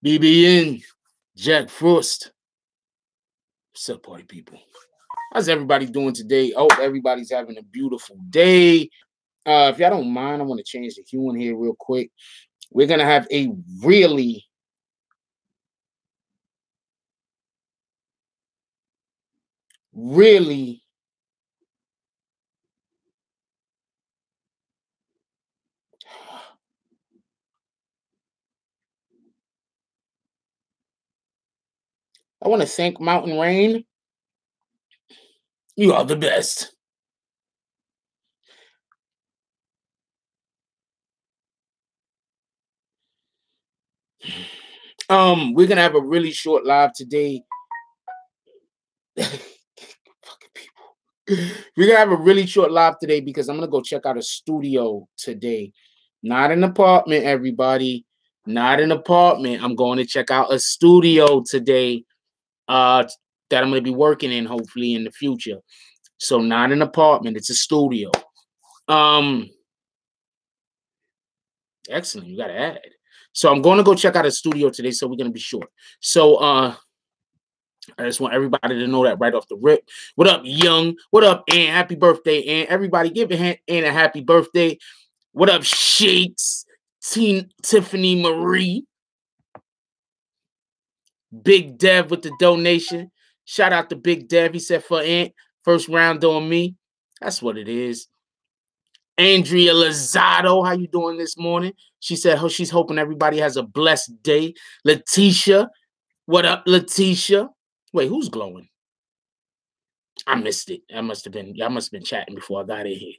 BBN, Jack Frost. What's up, party people? How's everybody doing today? I hope everybody's having a beautiful day. If y'all don't mind, I want to change the hue in here real quick. We're going to have a really, I want to thank Mountain Rain. You are the best. We're gonna have a really short live today. Fucking people. We're gonna have a really short live today because I'm gonna go check out a studio today. Not an apartment, everybody. Not an apartment. I'm going to check out a studio today. That I'm gonna be working in hopefully in the future. So not an apartment, it's a studio. Excellent. You gotta add. So I'm going to go check out a studio today, so we're gonna be short. So I just want everybody to know that right off the rip. What up, Young? What up, Ann? Happy birthday, Ann. Everybody give Ann a happy birthday. What up, Shakes? Tiffany Marie. Big Dev with the donation. Shout out to Big Dev. He said for Ant, first round on me. That's what it is. Andrea Lozado, how you doing this morning? She said she's hoping everybody has a blessed day. Letitia, what up, Letitia? Wait, who's glowing? I missed it. Y'all must have been chatting before I got in here.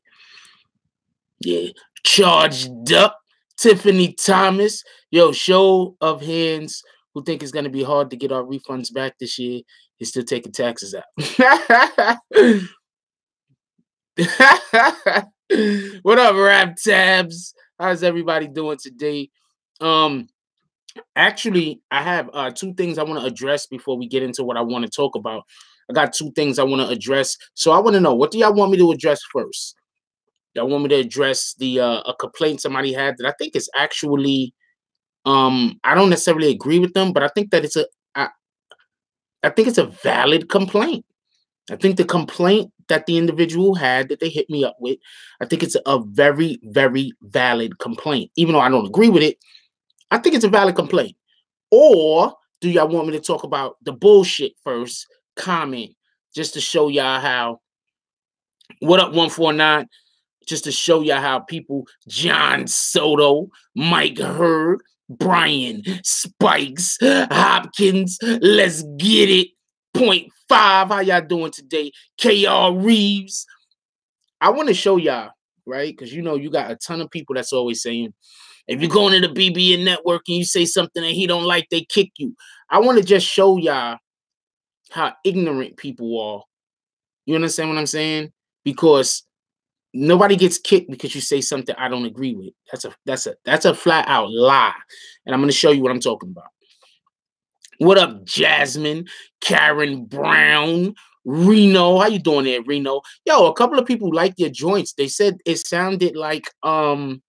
Yeah. Charged up. Tiffany Thomas. Yo, show of hands who think it's gonna be hard to get our refunds back this year is still taking taxes out. What up, Rap Tabs? How's everybody doing today? Actually, I have two things I want to address before we get into what I want to talk about. I got two things I want to address. So I want to know, what do y'all want me to address first? Y'all want me to address the a complaint somebody had that I think is actually I don't necessarily agree with them, but I think that I think it's a valid complaint. I think the complaint that the individual had that they hit me up with, I think it's a very, very valid complaint. Even though I don't agree with it, I think it's a valid complaint. Or do y'all want me to talk about the bullshit first? Comment just to show y'all how. What up, 149? Just to show y'all how people, John Soto, Mike Hurd, Brian Spikes, Hopkins, let's get it. 0.5, how y'all doing today? KR Reeves. I want to show y'all, right? Because you know you got a ton of people that's always saying, if you go into the BBN network and you say something that he don't like, they kick you. I want to just show y'all how ignorant people are. You understand what I'm saying? Because nobody gets kicked because you say something I don't agree with. That's a flat out lie. And I'm going to show you what I'm talking about. What up, Jasmine, Karen Brown, Reno? How you doing there, Reno? Yo, a couple of people liked your joints. They said it sounded like what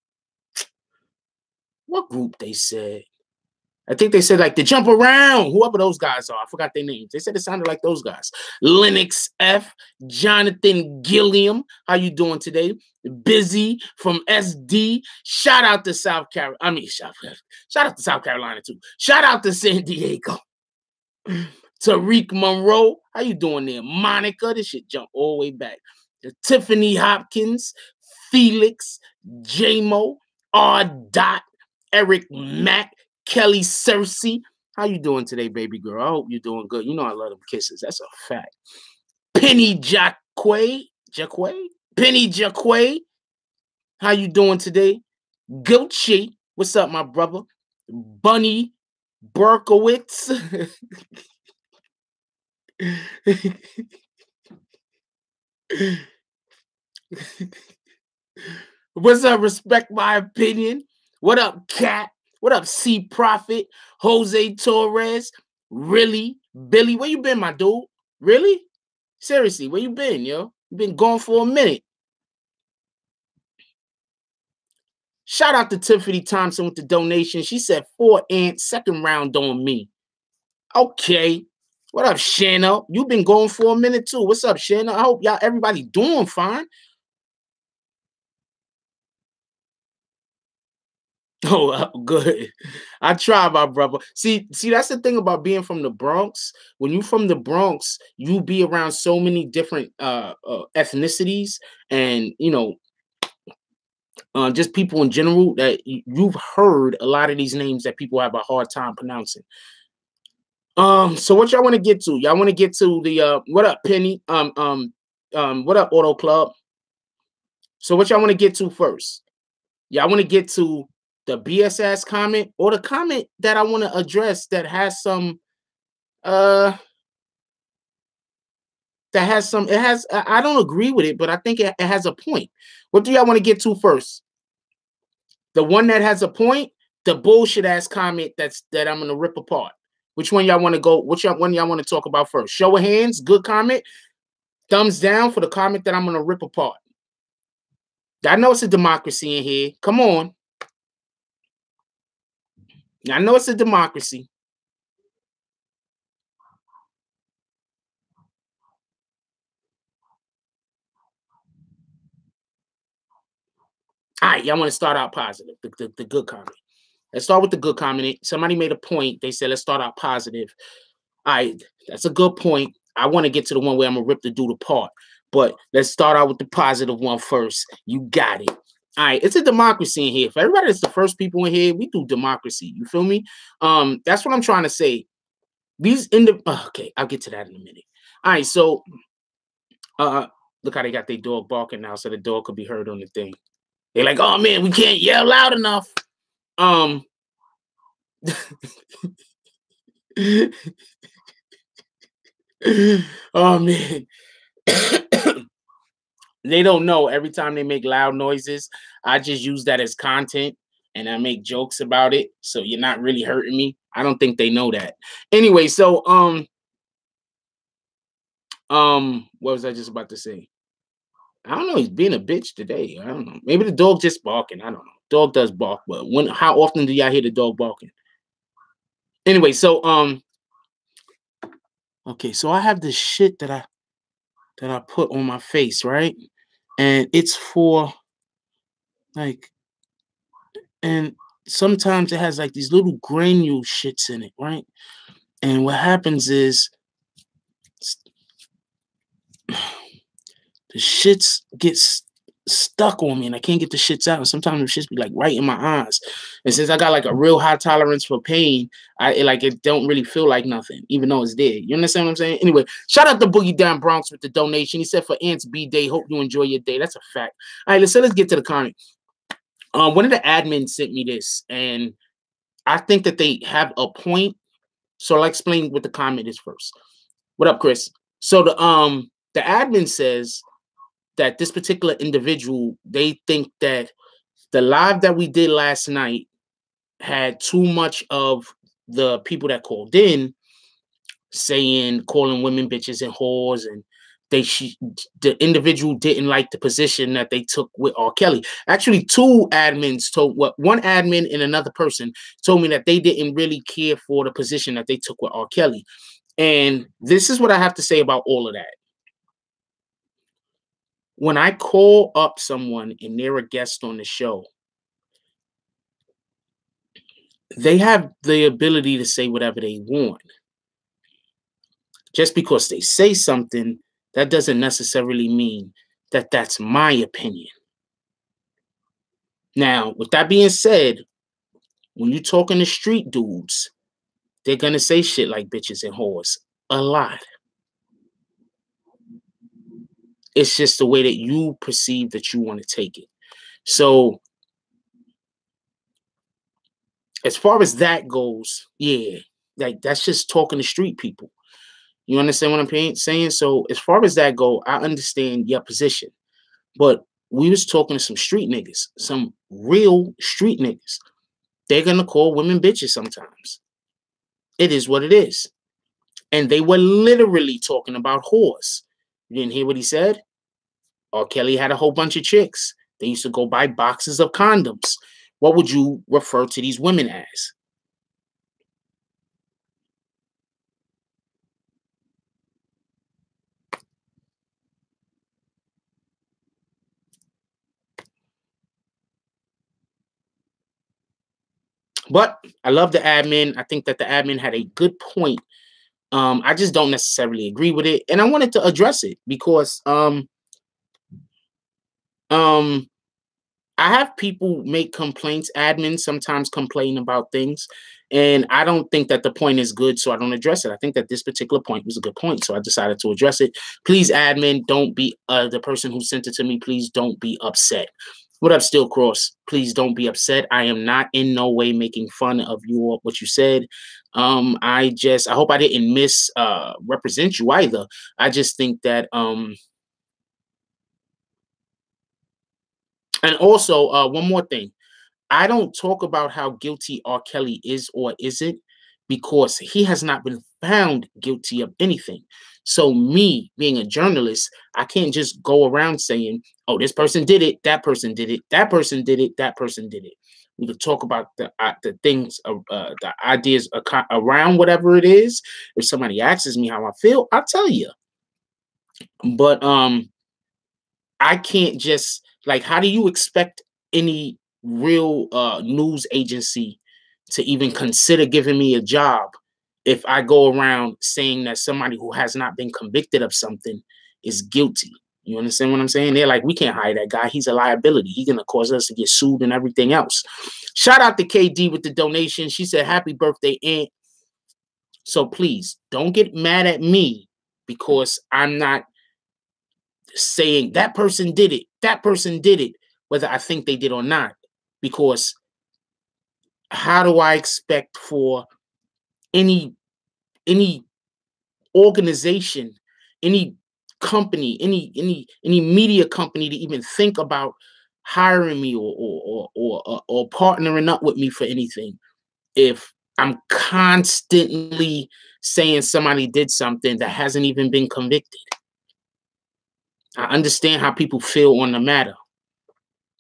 group they said? I think they said like the Jump Around, whoever those guys are. I forgot their names. They said it sounded like those guys. Lennox F, Jonathan Gilliam. How you doing today? Busy from SD. Shout out to South Carolina. I mean, shout out to South Carolina too. Shout out to San Diego. Tariq Monroe. How you doing there? Monica. This shit jump all the way back. Tiffany Hopkins. Felix. J-Mo. R. Dot. Eric Mack. Kelly Cersei. How you doing today, baby girl? I hope you're doing good. You know I love them kisses. That's a fact. Penny Jacquay. Penny Jacquay. How you doing today? Gucci. What's up, my brother? Bunny Berkowitz. What's up? Respect my opinion. What up, Cat? What up, C Prophet? Jose Torres? Really? Billy, where you been, my dude? Really? Seriously, where you been, yo? You been gone for a minute. Shout out to Tiffany Thompson with the donation. She said 4 ants, second round on me. Okay. What up, Shanna? You've been going for a minute too. What's up, Shanna? I hope y'all everybody doing fine. Oh, good. I try, my brother. See, that's the thing about being from the Bronx. When you from the Bronx, you be around so many different ethnicities, and just people in general that you've heard a lot of these names that people have a hard time pronouncing. So what y'all want to get to? Y'all want to get to the what up, Penny? What up, Auto Club? So what y'all want to get to first? Y'all want to get to the BSS comment or the comment that I want to address that has some I don't agree with it, but I think it has a point. What do y'all want to get to first? The one that has a point, the bullshit ass comment that I'm gonna rip apart. Which one y'all want to go? Which one y'all want to talk about first? Show of hands, good comment. Thumbs down for the comment that I'm gonna rip apart. I know it's a democracy in here. Come on. I know it's a democracy. All right, y'all want to start out positive, the good comment. Let's start with the good comment. Somebody made a point. They said, let's start out positive. All right, that's a good point. I want to get to the one where I'm going to rip the dude apart. But let's start out with the positive one first. You got it. All right, it's a democracy in here. For everybody that's the first people in here, we do democracy. You feel me? That's what I'm trying to say. Okay, I'll get to that in a minute. All right, so look how they got their dog barking now, so the dog could be heard on the thing. They're like, oh man, we can't yell loud enough. Oh man. They don't know. Every time they make loud noises, I just use that as content and I make jokes about it. So you're not really hurting me. I don't think they know that. Anyway, so what was I just about to say? I don't know. He's being a bitch today. I don't know. Maybe the dog just barking. I don't know. Dog does bark, but how often do y'all hear the dog barking? Anyway, so okay, so I have this shit that I put on my face, right? And it's for like, and sometimes it has like these little granule shits in it, right? And what happens is the shits gets stuck on me and I can't get the shits out. And sometimes the shits be like right in my eyes. And since I got like a real high tolerance for pain, it don't really feel like nothing, even though it's there. You understand what I'm saying? Anyway, shout out to Boogie Down Bronx with the donation. He said for Ants B Day, hope you enjoy your day. That's a fact. All right, let's get to the comment. One of the admins sent me this, and I think that they have a point. So I'll explain what the comment is first. What up, Chris? So the admin says that this particular individual, they think that the live that we did last night had too much of the people that called in calling women bitches and whores, and the individual didn't like the position that they took with R. Kelly. Actually, one admin and another person told me that they didn't really care for the position that they took with R. Kelly. And this is what I have to say about all of that. When I call up someone and they're a guest on the show, they have the ability to say whatever they want. Just because they say something, that doesn't necessarily mean that that's my opinion. Now, with that being said, when you're talking to street dudes, they're going to say shit like bitches and whores a lot. It's just the way that you perceive that you want to take it. So, as far as that goes, yeah, like that's just talking to street people. You understand what I'm saying? So, as far as that go, I understand your position. But we was talking to some street niggas, some real street niggas. They're going to call women bitches sometimes. It is what it is. And they were literally talking about whores. You didn't hear what he said? R. Kelly had a whole bunch of chicks. They used to go buy boxes of condoms. what would you refer to these women as? But I love the admin. I think that the admin had a good point. I just don't necessarily agree with it, and I wanted to address it because um I have people make complaints. Admins sometimes complain about things, and I don't think that the point is good, so I don't address it. I think that this particular point was a good point, so I decided to address it. Please, admin, don't be the person who sent it to me. Please don't be upset. What up, Still Cross? Please don't be upset. I am not in no way making fun of you or what you said. I hope I didn't represent you either. I just think that and also one more thing. I don't talk about how guilty R. Kelly is or isn't because he has not been found guilty of anything. So, me being a journalist, I can't just go around saying, oh, this person did it, that person did it, that person did it, that person did it. We could talk about the things, the ideas around whatever it is. If somebody asks me how I feel, I'll tell you. But I can't just like, how do you expect any real news agency to even consider giving me a job if I go around saying that somebody who has not been convicted of something is guilty? You understand what I'm saying? They're like, we can't hire that guy. He's a liability. He's gonna cause us to get sued and everything else. Shout out to KD with the donation. She said, "Happy birthday, Aunt." So please don't get mad at me because I'm not saying that person did it, that person did it, whether I think they did or not. Because how do I expect for any any organization, any company, any media company to even think about hiring me or partnering up with me for anything if I'm constantly saying somebody did something that hasn't even been convicted? I understand how people feel on the matter.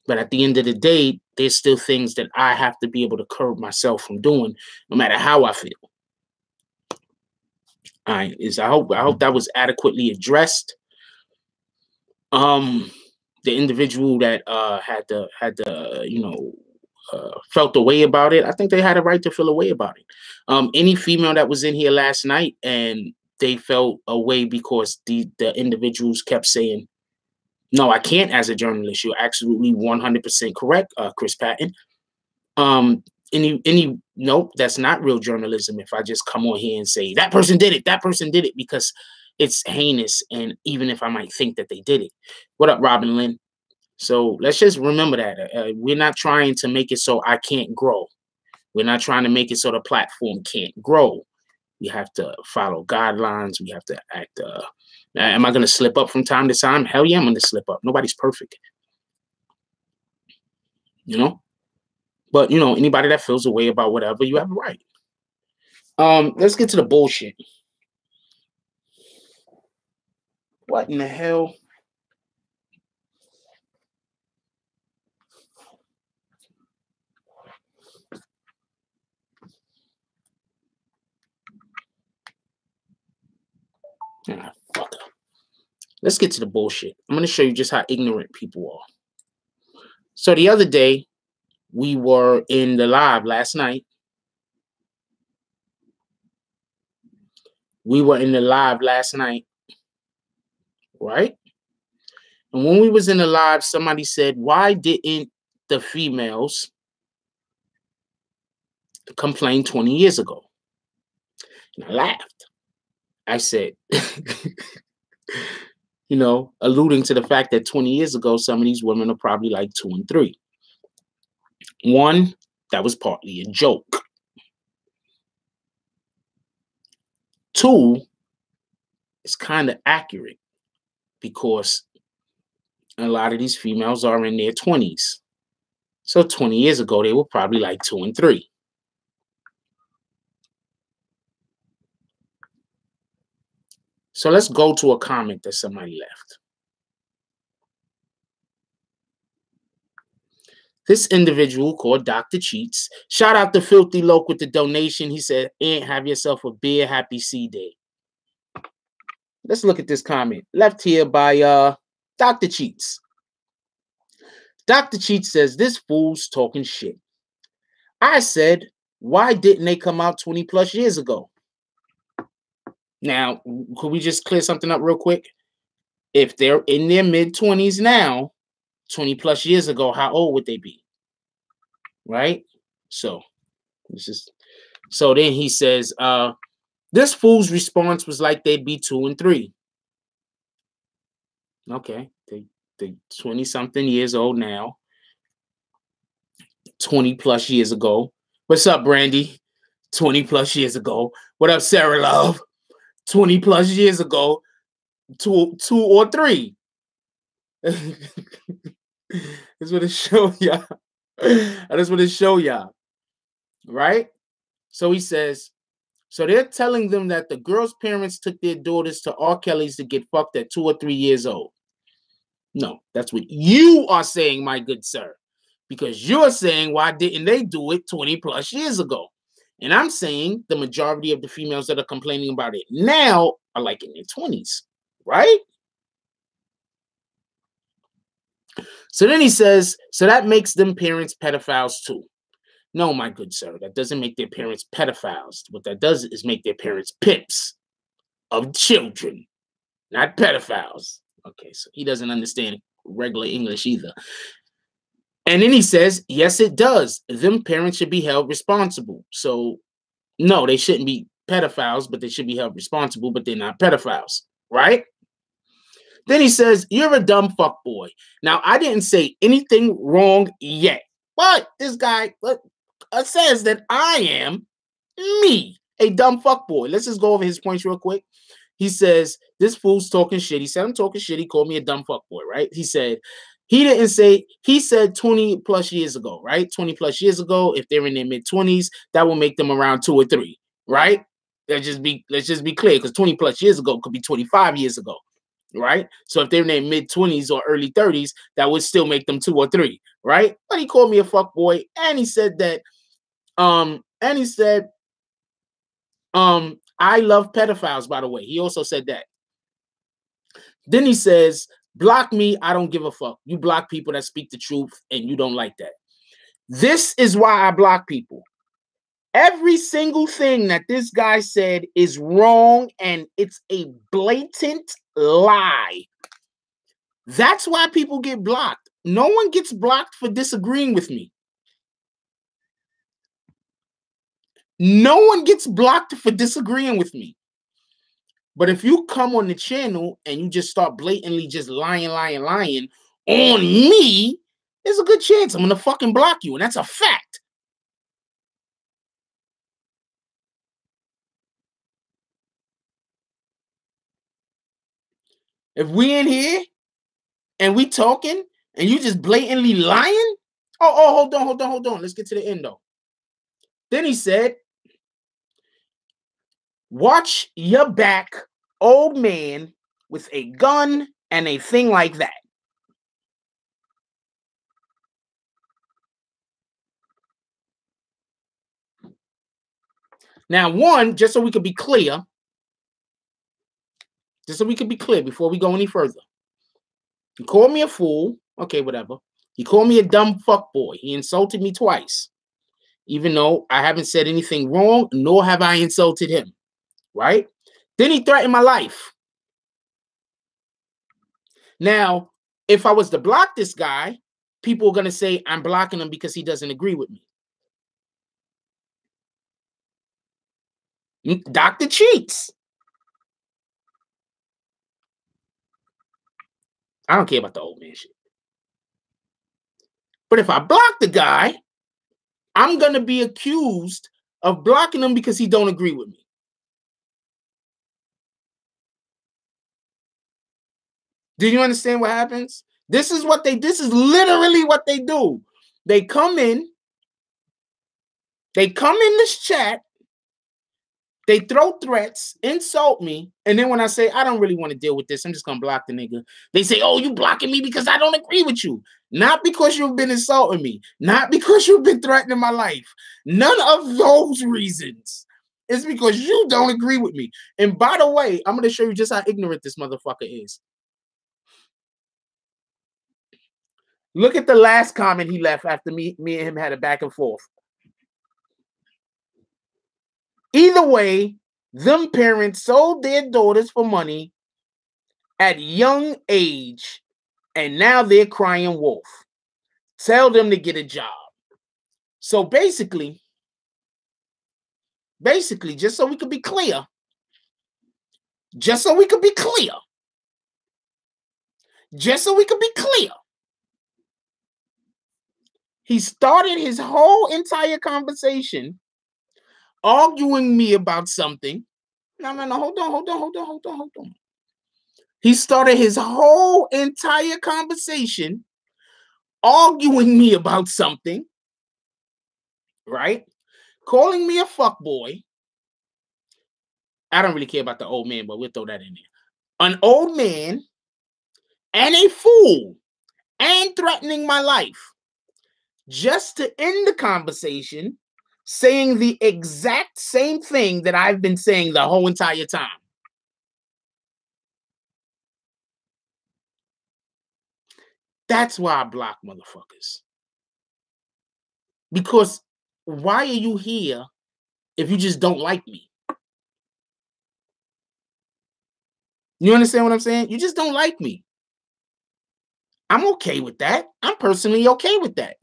But at the end of the day, there's still things that I have to be able to curb myself from doing, no matter how I feel. All right, I hope that was adequately addressed. The individual that felt the way about it, I think they had a right to feel a way about it. Any female that was in here last night and they felt a way because the individuals kept saying, no, I can't as a journalist. You're absolutely 100% correct, Chris Patton. Any nope, that's not real journalism. If I just come on here and say that person did it, that person did it, because it's heinous. And even if I might think that they did it. What up, Robin Lynn? So let's just remember that we're not trying to make it so I can't grow. We're not trying to make it so the platform can't grow. We have to follow guidelines. We have to act. Am I going to slip up from time to time? Hell yeah, I'm going to slip up. Nobody's perfect, you know. But anybody that feels a way about whatever, you have a right. Let's get to the bullshit. What in the hell? Ah, fuck up. Let's get to the bullshit. I'm going to show you just how ignorant people are. So the other day, we were in the live last night. Right? And when we was in the live, somebody said, why didn't the females complain 20 years ago? And I laughed. I said, alluding to the fact that 20 years ago, some of these women are probably like 2 and 3. One, that was partly a joke. Two, it's kind of accurate because a lot of these females are in their 20s. So 20 years ago, they were probably like 2 and 3. So let's go to a comment that somebody left. This individual called Dr. Cheats. Shout out to Filthy Loke with the donation. He said, "Aunt, have yourself a beer. Happy C-Day." Let's look at this comment. Left here by Dr. Cheats. Dr. Cheats says, "This fool's talking shit. I said, why didn't they come out 20 plus years ago?" Now, could we just clear something up real quick? If they're in their mid-20s now, 20 plus years ago, how old would they be? Right? So then he says, this fool's response was like they'd be 2 and 3. Okay, they 20-something years old now. 20 plus years ago. What's up, Brandy? 20 plus years ago. What up, Sarah Love? 20 plus years ago. 2 or 3. That's what it show y'all. That's what it show y'all. Right? So he says, so they're telling them that the girl's parents took their daughters to R. Kelly's to get fucked at 2 or 3 years old. No, that's what you are saying, my good sir. Because you're saying, why didn't they do it 20 plus years ago? And I'm saying the majority of the females that are complaining about it now are like in their 20s, right? So then he says, so that makes them parents pedophiles too. No, my good sir, that doesn't make their parents pedophiles. What that does is make their parents pimps of children, not pedophiles. Okay, so he doesn't understand regular English either. And then he says, yes, it does. Them parents should be held responsible. So, no, they shouldn't be pedophiles, but they should be held responsible, but they're not pedophiles, right? Then he says, you're a dumb fuckboy. Now, I didn't say anything wrong yet, but this guy says that I am me, a dumb fuckboy. Let's just go over his points real quick. He says, this fool's talking shit. He said, I'm talking shit. He called me a dumb fuckboy, right? He said, he said 20 plus years ago, right? 20 plus years ago, if they're in their mid-20s, that will make them around 2 or 3, right? Let's just be clear, because 20 plus years ago could be 25 years ago, right? So if they're in their mid-20s or early 30s, that would still make them 2 or 3, right? But he called me a fuckboy, and he said that, I love pedophiles, by the way. He also said that. Then he says, block me, I don't give a fuck. You block people that speak the truth, and you don't like that. This is why I block people. Every single thing that this guy said is wrong, and it's a blatant lie. That's why people get blocked. No one gets blocked for disagreeing with me. No one gets blocked for disagreeing with me. But if you come on the channel and you just start blatantly just lying on me, there's a good chance I'm going to fucking block you. And that's a fact. If we in here and we talking and you just blatantly lying, hold on. Let's get to the end though. Then he said, watch your back, old man, with a gun and a thing like that. Now, one, just so we could be clear before we go any further. He called me a fool. Okay, whatever. He called me a dumb fuckboy. He insulted me twice, even though I haven't said anything wrong, nor have I insulted him, right? Then he threatened my life. Now, if I was to block this guy, people are going to say I'm blocking him because he doesn't agree with me. Dr. Cheats. I don't care about the old man shit. But if I block the guy, I'm going to be accused of blocking him because he don't agree with me. Do you understand what happens? This is literally what they do. They come in this chat, They throw threats, insult me, and then when I say I don't really want to deal with this, I'm just gonna block the nigga. They say, "Oh, you blocking me because I don't agree with you." Not because you've been insulting me, not because you've been threatening my life. None of those reasons. It's because you don't agree with me. And by the way, I'm gonna show you just how ignorant this motherfucker is. Look at the last comment he left after me and him had a back and forth. Either way, them parents sold their daughters for money at young age, and now they're crying wolf. Tell them to get a job. So basically, just so we could be clear, he started his whole entire conversation arguing me about something. No, hold on. He started his whole entire conversation arguing me about something, right? Calling me a fuckboy. I don't really care about the old man, but we'll throw that in there. An old man and a fool and threatening my life just to end the conversation saying the exact same thing that I've been saying the whole entire time. That's why I block motherfuckers. Because why are you here if you just don't like me? You understand what I'm saying? You just don't like me. I'm okay with that. I'm personally okay with that.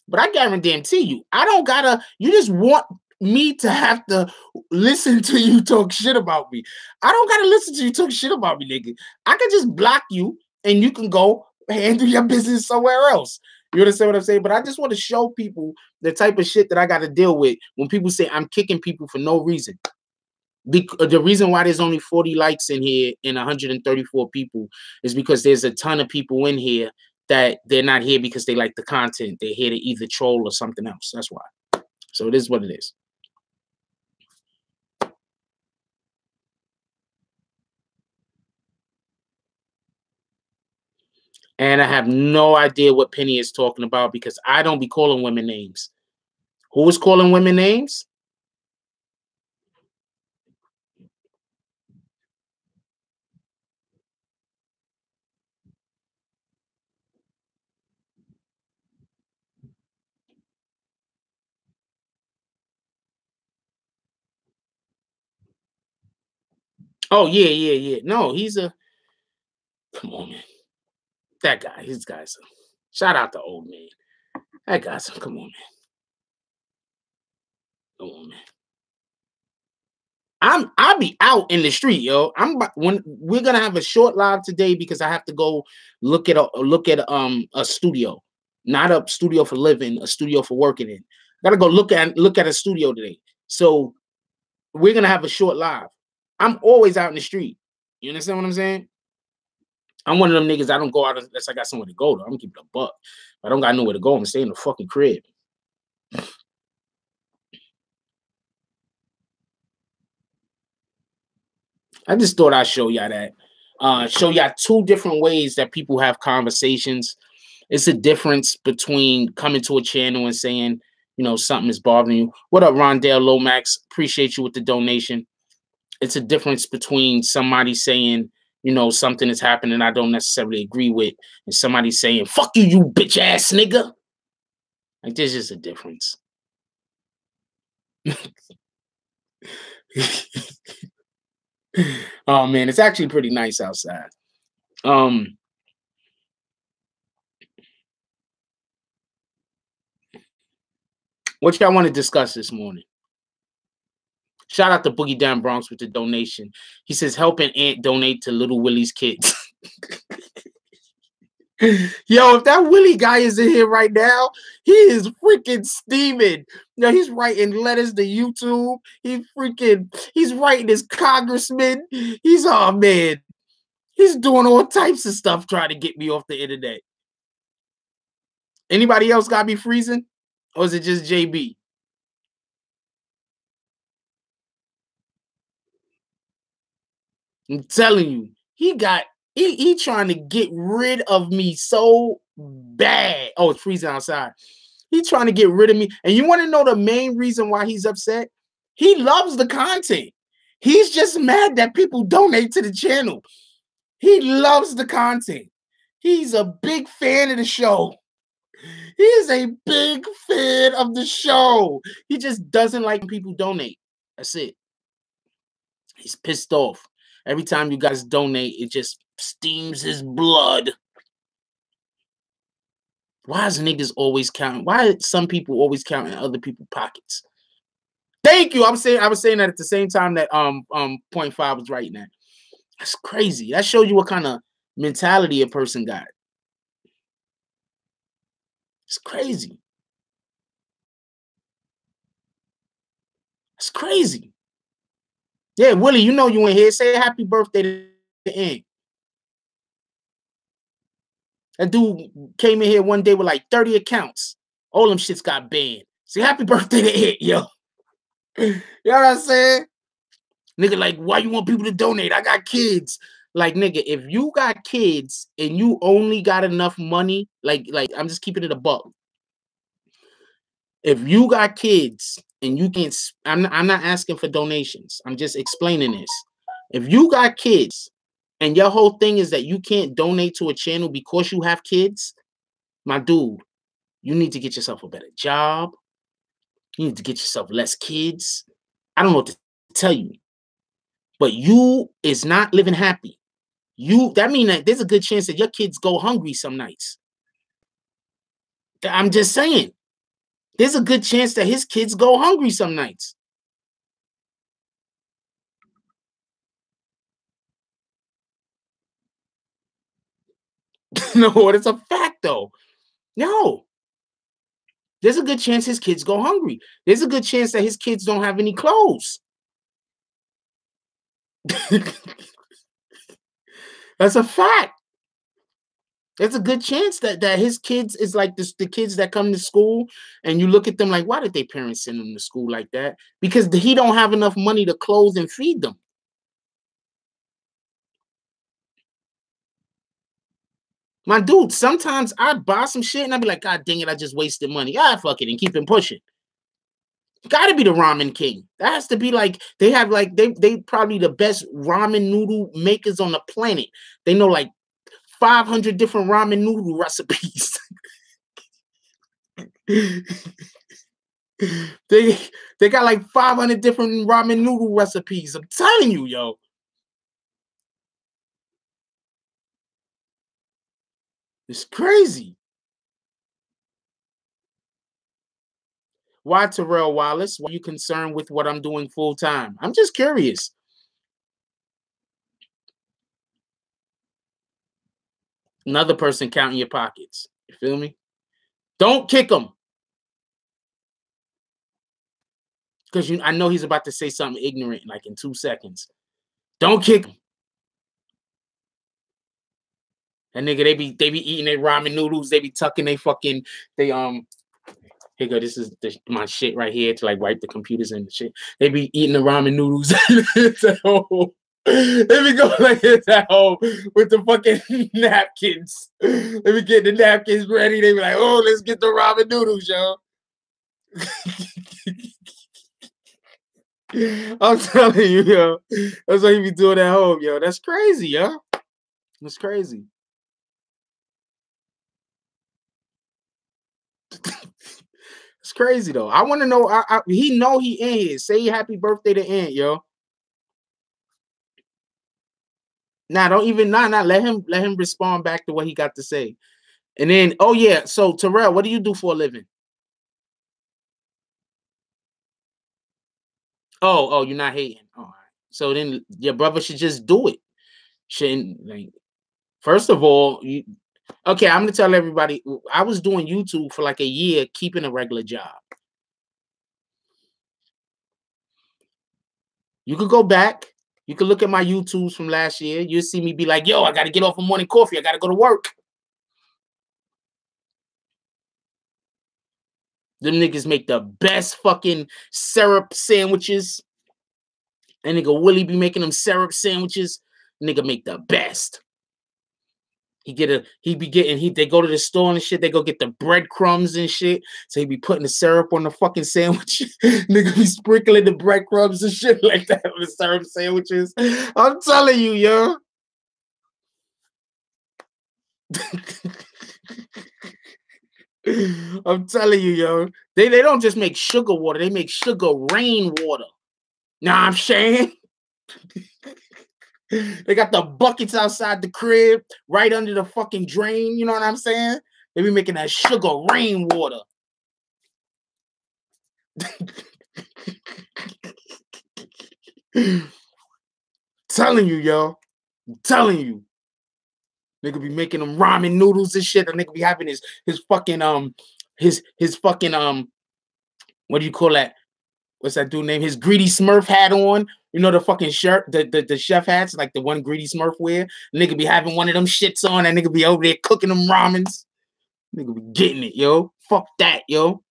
But I guarantee you, I don't gotta, you just want me to have to listen to you talk shit about me. I don't gotta listen to you talk shit about me, nigga. I can just block you and you can go handle your business somewhere else. You understand what I'm saying? But I just want to show people the type of shit that I got to deal with when people say I'm kicking people for no reason. The reason why there's only 40 likes in here and 134 people is because there's a ton of people in here that they're not here because they like the content. They're here to either troll or something else. That's why. So it is what it is. And I have no idea what Penny is talking about because I don't be calling women names. Who is calling women names? Oh, yeah. No, he's a, come on, man. That guy, his guy's a, shout out to old man. That guy's a, come on, man. Come on, man. I'll be out in the street, yo. When we're gonna have a short live today because I have to go look at a studio, not a studio for living, a studio for working in. Gotta go look at a studio today. So we're gonna have a short live. I'm always out in the street. You understand what I'm saying? I'm one of them niggas. I don't go out unless I got somewhere to go to. I'm gonna keep it a buck. If I don't got nowhere to go, I'm staying in the fucking crib. I just thought I'd show y'all that. Show y'all two different ways that people have conversations. It's a difference between coming to a channel and saying, you know, something is bothering you. What up, Rondell Lomax? Appreciate you with the donation. It's a difference between somebody saying, you know, something is happening I don't necessarily agree with, and somebody saying, fuck you, you bitch ass nigga. Like, there's just a difference. Oh man, it's actually pretty nice outside. What y'all want to discuss this morning? Shout out to Boogie Down Bronx with the donation. He says, helping Aunt donate to Little Willie's kids. Yo, if that Willie guy is in here right now, he is freaking steaming. Yo, he's writing letters to YouTube. He's writing his congressman. He's, oh man, he's doing all types of stuff trying to get me off the internet. Anybody else got me freezing? Or is it just JB? I'm telling you, he trying to get rid of me so bad. Oh, it's freezing outside. He trying to get rid of me. And you want to know the main reason why he's upset? He loves the content. He's just mad that people donate to the channel. He loves the content. He's a big fan of the show. He is a big fan of the show. He just doesn't like when people donate. That's it. He's pissed off. Every time you guys donate, it just steams his blood. Why is niggas always counting? Why are some people always counting other people's pockets? Thank you. I was saying that at the same time that 0.5 was writing that. That's crazy. That shows you what kind of mentality a person got. It's crazy. It's crazy. Yeah, Willie, you know you in here. Say happy birthday to the end. That dude came in here one day with like 30 accounts. All them shits got banned. Say happy birthday to it, yo. You know what I'm saying? Nigga, like, why you want people to donate? I got kids. Like, nigga, if you got kids and you only got enough money, like I'm just keeping it a buck. If you got kids and you can't, I'm not asking for donations. I'm just explaining this. If you got kids and your whole thing is that you can't donate to a channel because you have kids, my dude, you need to get yourself a better job. You need to get yourself less kids. I don't know what to tell you. But you is not living happy. That means that there's a good chance that your kids go hungry some nights. I'm just saying. There's a good chance that his kids go hungry some nights. No, it's a fact though. No. There's a good chance his kids go hungry. There's a good chance that his kids don't have any clothes. That's a fact. There's a good chance that his kids is like the kids that come to school and you look at them like, why did their parents send them to school like that? Because he don't have enough money to clothe and feed them. My dude, sometimes I'd buy some shit and I'd be like, God dang it, I just wasted money. Ah, fuck it, and keep it pushing. Gotta be the ramen king. That has to be like, they have like, they probably the best ramen noodle makers on the planet. They know like 500 different ramen noodle recipes. they got like 500 different ramen noodle recipes. I'm telling you, yo. It's crazy. Why Terrell Wallace? Why are you concerned with what I'm doing full time? I'm just curious. Another person counting your pockets. You feel me? Don't kick him. Because I know he's about to say something ignorant like in 2 seconds. Don't kick him. That nigga, they be eating their ramen noodles. They be tucking they fucking here go. This is my shit right here to like wipe the computers and shit. They be eating the ramen noodles at home. They be going like this at home with the fucking napkins. They be getting the napkins ready. They be like, oh, let's get the ramen noodles, yo. I'm telling you, yo. That's what he be doing at home, yo. That's crazy, yo. That's crazy. It's crazy though. I want to know. He know he in here. Say happy birthday to Ant, yo. Nah, don't even let him respond back to what he got to say. And then, oh yeah. So Terrell, what do you do for a living? Oh, you're not hating. All right. So then your brother should just do it. Shouldn't like. First of all, okay, I'm gonna tell everybody. I was doing YouTube for like a year, keeping a regular job. You could go back. You could look at my YouTubes from last year. You'll see me be like, yo, I got to get off of morning coffee. I got to go to work. Them niggas make the best fucking syrup sandwiches. And nigga Willie be making them syrup sandwiches. Nigga make the best. They go to the store and shit, they go get the breadcrumbs and shit. So he be putting the syrup on the fucking sandwich. Nigga be sprinkling the breadcrumbs and shit like that on the syrup sandwiches. I'm telling you, yo. I'm telling you, yo. They don't just make sugar water, they make sugar rainwater. Nah, I'm saying. They got the buckets outside the crib, right under the fucking drain. You know what I'm saying? They be making that sugar rainwater. Telling you, yo. I'm telling you. Nigga be making them ramen noodles and shit. The nigga be having his fucking his fucking what do you call that? What's that dude name? His greedy Smurf hat on. You know the fucking shirt, the chef hats, like the one greedy Smurf wear. Nigga be having one of them shits on. That nigga be over there cooking them ramens. Nigga be getting it, yo. Fuck that, yo.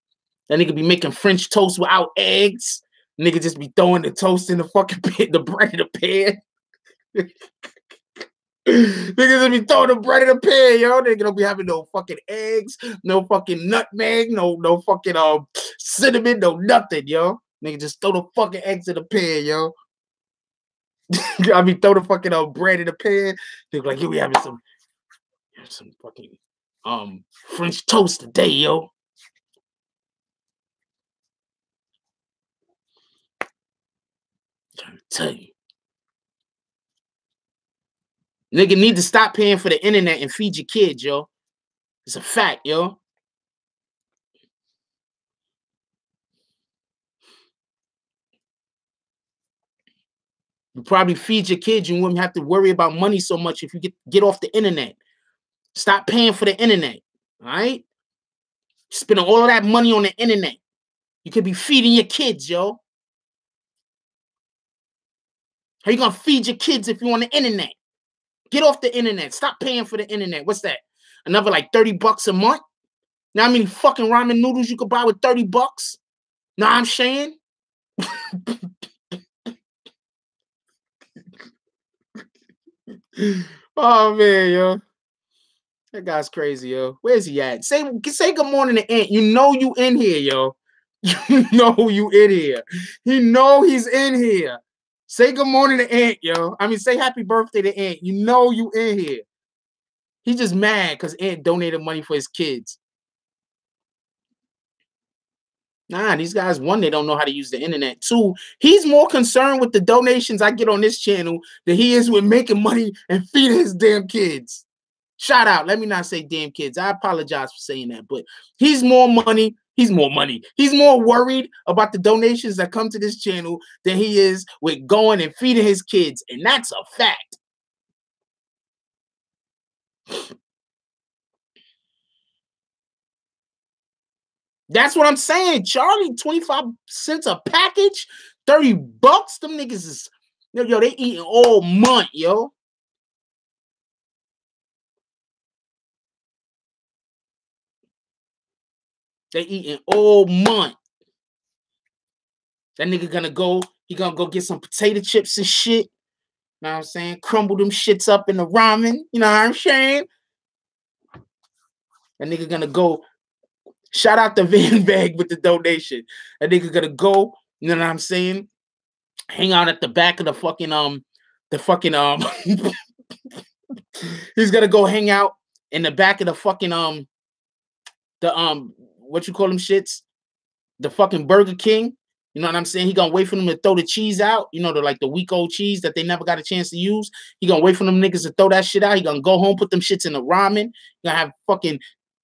That nigga be making French toast without eggs. Nigga just be throwing the toast in the fucking pan, the bread in the pan. Niggas just be throwing the bread in the pan, yo. Nigga don't be having no fucking eggs, no fucking nutmeg, no fucking cinnamon, no nothing, yo. Nigga just throw the fucking eggs in the pan, yo. I mean, throw the fucking bread in the pan. They're like, yo, we having some fucking French toast today, yo. I'm trying to tell you. Nigga need to stop paying for the internet and feed your kids, yo. It's a fact, yo. You probably feed your kids. You wouldn't have to worry about money so much if you get off the internet. Stop paying for the internet, all right? Spending all of that money on the internet. You could be feeding your kids, yo. How you gonna feed your kids if you're on the internet? Get off the internet. Stop paying for the internet. What's that? Another like 30 bucks a month? Now how many fucking ramen noodles you could buy with 30 bucks? Know what I'm saying? Oh man, yo. That guy's crazy, yo. Where's he at? Say good morning to Ant. You know you in here, yo. You know you in here. He know he's in here. Say good morning to Ant, yo. I mean, say happy birthday to Ant. You know you in here. He's just mad because Ant donated money for his kids. Nah, these guys, one, they don't know how to use the internet. Two, he's more concerned with the donations I get on this channel than he is with making money and feeding his damn kids. Shout out. Let me not say damn kids. I apologize for saying that, but he's more money. He's more money. He's more worried about the donations that come to this channel than he is with going and feeding his kids. And that's a fact. That's what I'm saying, Charlie. 25 cents a package, 30 bucks. Them niggas is, yo, they eating all month, yo. They eating all month. That nigga he gonna go get some potato chips and shit. You know what I'm saying? Crumble them shits up in the ramen. You know what I'm saying? That nigga gonna go. Shout out to Van Bag with the donation. That nigga gonna go, you know what I'm saying? Hang out at the back of the fucking he's gonna go hang out in the back of the fucking what you call them shits? The fucking Burger King. You know what I'm saying? He gonna wait for them to throw the cheese out. You know, the week old cheese that they never got a chance to use. He gonna wait for them niggas to throw that shit out. He gonna go home, put them shits in the ramen. He gonna have fucking,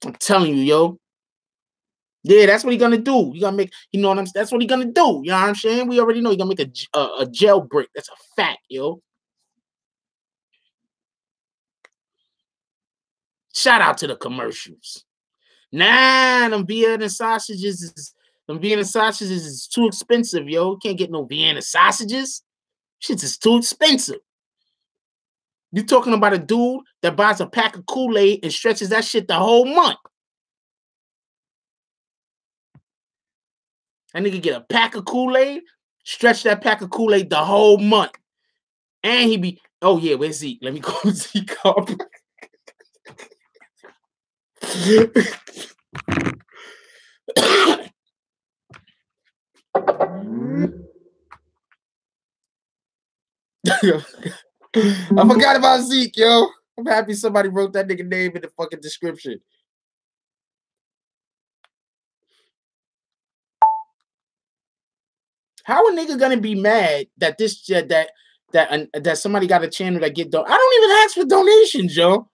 I'm telling you, yo. Yeah, that's what he gonna do. He gonna make, you know what I'm saying? That's what he gonna do. You know what I'm saying? We already know he gonna make a jailbreak. That's a fact, yo. Shout out to the commercials. Nah, them Vienna sausages is too expensive, yo. You can't get no Vienna sausages. Shit is too expensive. You talking about a dude that buys a pack of Kool-Aid and stretches that shit the whole month. That nigga get a pack of Kool-Aid, stretch that pack of Kool-Aid the whole month. And he be Oh yeah, where's Zeke? Let me call Zeke up. I forgot about Zeke, yo. I'm happy somebody wrote that nigga name in the fucking description. How a nigga gonna be mad that this that somebody got a channel that get I don't even ask for donations, yo.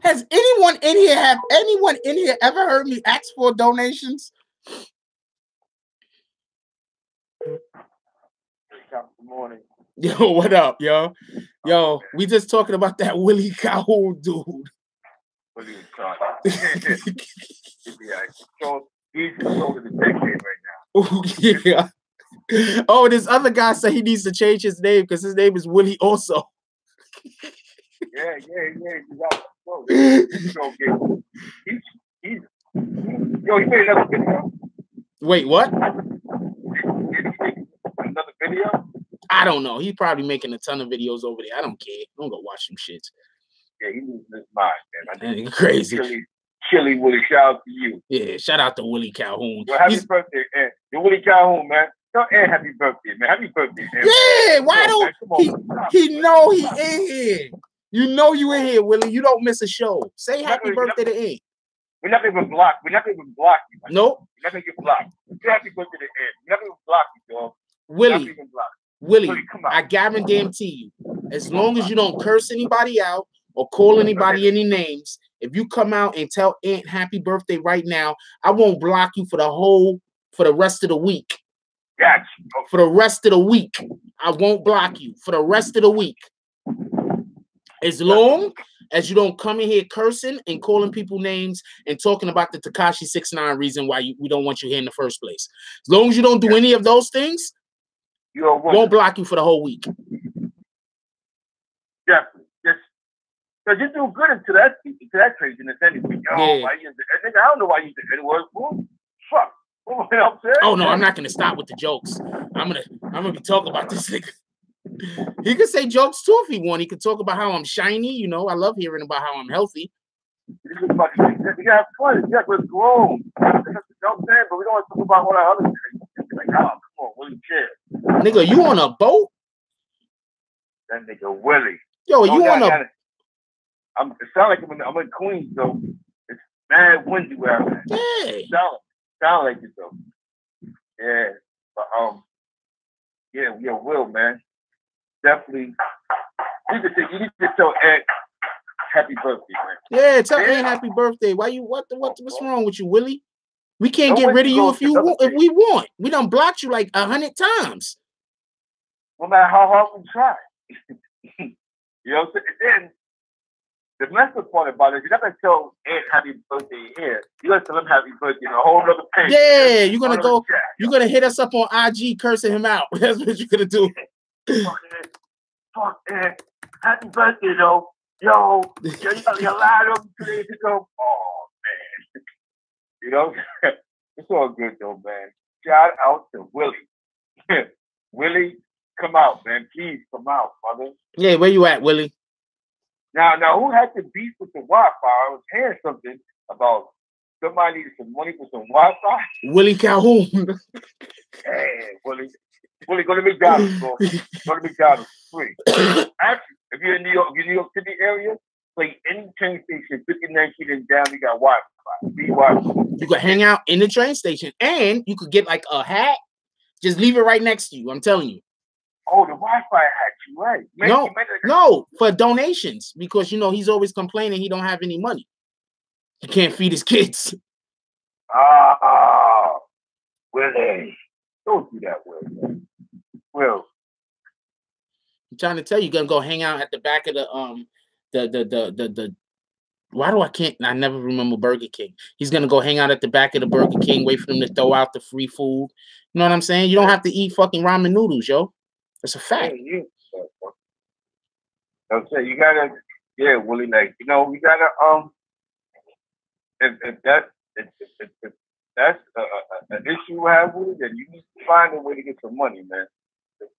Has anyone in here ever heard me ask for donations? Good morning. Yo, what up, yo? Yo, we just talking about that Willie Calhoun dude. Willie so he's over the decade right now. Oh, yeah. Oh, this other guy said he needs to change his name because his name is Willie also. Yeah. He's yo, he made another video. Wait, what? Did he make another video? I don't know. He's probably making a ton of videos over there. I don't care. Don't go watch some shit. Yeah, he losing his mind, man. I crazy. Chili Willie, shout out to you. Yeah, shout out to Willie Calhoun. Well, happy birthday, Ed. You're Willie Calhoun, man. Tell Ed happy birthday, man. Happy birthday, man. Yeah, why don't he know he in here? You know you in here, Willie. You don't miss a show. Say happy birthday to Ed. We're not even blocked. We're not even block you. Man. Nope. We're not gonna get blocked. Say happy birthday to Ed. We're not even block you, dog. Willie, I guarantee you, as long as you don't curse anybody out or call anybody any names, if you come out and tell Aunt happy birthday right now, I won't block you for the rest of the week. Gotcha. Okay. For the rest of the week, I won't block you for the rest of the week. As long as you don't come in here cursing and calling people names and talking about the Tekashi 6ix9ine reason why we don't want you here in the first place. As long as you don't do any of those things, won't block you for the whole week. Definitely. Because you do good into that craziness anyway. Yo, yeah. I don't know why you did it. Fuck. You know what I'm saying? Oh no, I'm not gonna stop with the jokes. I'm gonna be talking about this nigga. He could say jokes too if he want. He could talk about how I'm shiny. You know, I love hearing about how I'm healthy. You got fun. You got good grown. You know what I'm saying? But we don't want to talk about all that other shit. Like, oh, come on, Willie, chill. Nigga, you on a boat? That nigga Willie. Yo, you on a? It sounds like I'm in Queens, though. It's mad windy where I'm at. Yeah. Sound like it though. Yeah. But yeah, Will, man. Definitely. You need to tell Ed happy birthday, man. Yeah, tell Ed happy birthday. Why you what's wrong with you, Willie? We can't get rid of you if we want. We done blocked you like 100 times. No matter how hard we try. You know what I'm saying? Then the messed up part about it, you're not gonna tell Ed happy birthday here. You're gonna tell him happy birthday in a whole other page. Yeah, you're gonna hit us up on IG cursing him out. That's what you're gonna do. Fuck Ed. Happy birthday though. Yo, you lied on me 2 days ago. Oh man. You know, it's all good though, man. Shout out to Willie. Willie, come out, man. Please come out, brother. Yeah, where you at, Willie? Now, who had the beef with the Wi-Fi? I was hearing something about somebody needed some money for some Wi-Fi. Willie Calhoun. Hey, Willie, go to McDonald's, bro. Go to McDonald's, free. Actually, if you're in New York City area, play any train station, 5019 and down, you got Wi-Fi. Free Wi-Fi. You could hang out in the train station, and you could get like a hat. Just leave it right next to you. I'm telling you. Oh, the Wi-Fi hat, you right. No, for donations, because you know he's always complaining he don't have any money. He can't feed his kids. Willie, don't do that, Will. I'm trying to tell you, you're gonna go hang out at the back of the I never remember Burger King. He's gonna go hang out at the back of the Burger King, wait for them to throw out the free food. You know what I'm saying? You don't have to eat fucking ramen noodles, yo. That's a fact. I'm saying you gotta yeah, Willie, like, we gotta if that if that's an issue you have with it, then you need to find a way to get some money, man.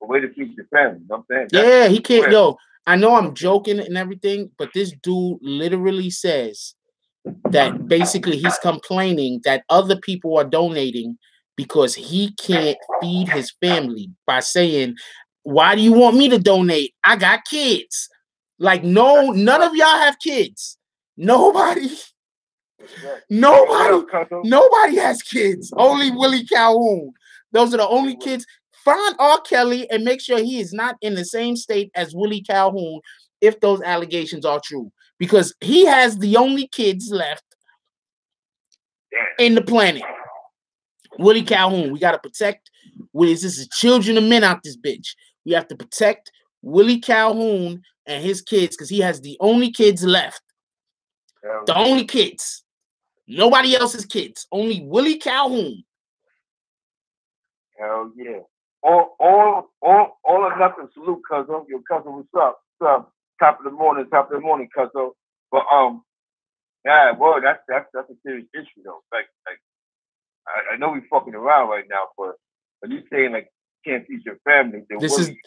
A way to feed your family. You know what I'm saying? Yeah, he can't. Yo, I know I'm joking and everything, but this dude literally says that basically he's complaining that other people are donating because he can't feed his family by saying, "Why do you want me to donate? I got kids." Like, no, none of y'all have kids. Nobody. Nobody has kids. Only Willie Calhoun. Those are the only kids. Find R. Kelly and make sure he is not in the same state as Willie Calhoun if those allegations are true. Because he has the only kids left in the planet. Willie Calhoun. We got to protect. This is children of men out this bitch. We have to protect Willie Calhoun and his kids because he has the only kids left. The only kids. Nobody else's kids. Only Willie Calhoun. Hell yeah. All or nothing. Salute, cousin. Your cousin, what's up? What's up? Top of the morning, cousin. But yeah, well, that's a serious issue though. Like I know we fucking around right now, but you saying like you can't feed your family, then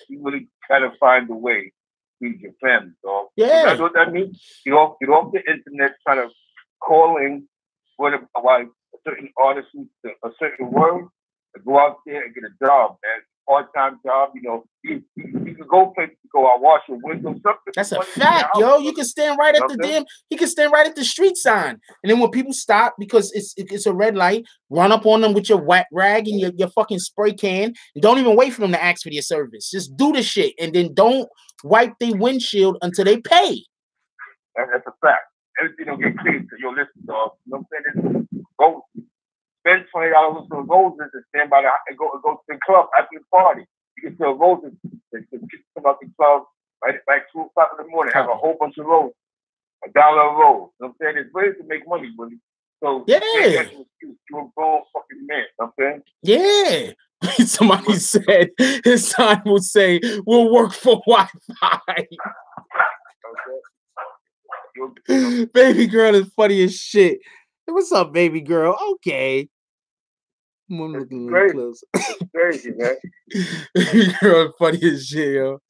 you really gotta find a way to feed your family, dog. Yeah. You know what that means? Get off the internet trying to call in why a certain artist a certain word, to go out there and get a job, man. Part-time job, you can go places, I'll wash your windows, something. That's a fact, yo. You can stand right at he can stand right at the street sign. And then when people stop because it's a red light, run up on them with your wet rag and your fucking spray can. And don't even wait for them to ask for your service. Just do the shit. And then don't wipe their windshield until they pay. That's a fact. Everything don't get clean to your listen, dog. You know what I'm saying? Go spend $20 for roses and stand by and go to the club after the party. You can sell roses and come out the club right at 2 o'clock in the morning, have a whole bunch of roses, $1 a rose. You know what I'm saying? There's ways to make money, buddy. So yeah, you're a grown fucking man. You know what I'm saying? Yeah. Somebody said his son would say, "We'll work for Wi-Fi." Baby girl is funny as shit. What's up, baby girl? Okay. I'm looking a little close. It's crazy, man. Baby girl funny as shit, yo.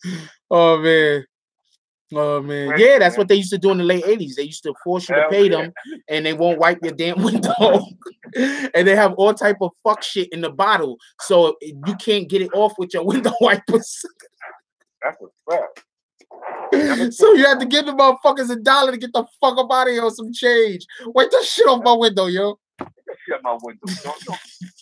Oh man. Yeah, that's what they used to do in the late 80s. They used to force you to pay them and they won't wipe your damn window. And they have all type of fuck shit in the bottle. So you can't get it off with your window wipers. That's a fact. So you have to give the motherfuckers $1 to get the fuck up out of here or some change. Wipe that shit off my window, yo. Get that shit out my window.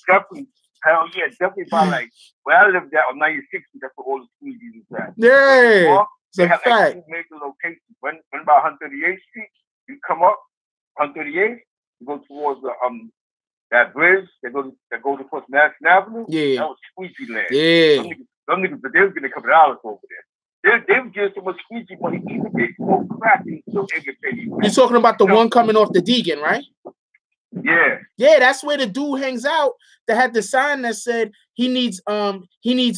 Definitely, hell yeah, definitely by like where I lived at on 96, that's where all the squeegees is at. Yeah. They have like 2 major locations. When by 138th Street, you come up 138th, you go towards the that bridge that goes across Madison Avenue. Yeah. That was squeegee land. Yeah. Some niggas, they was getting $2 over there. They was getting so much squeegee money, even they smoke crack and still ain't get paid. You're talking about the one coming off the Deegan, right? Yeah. Yeah, that's where the dude hangs out that had the sign that said he needs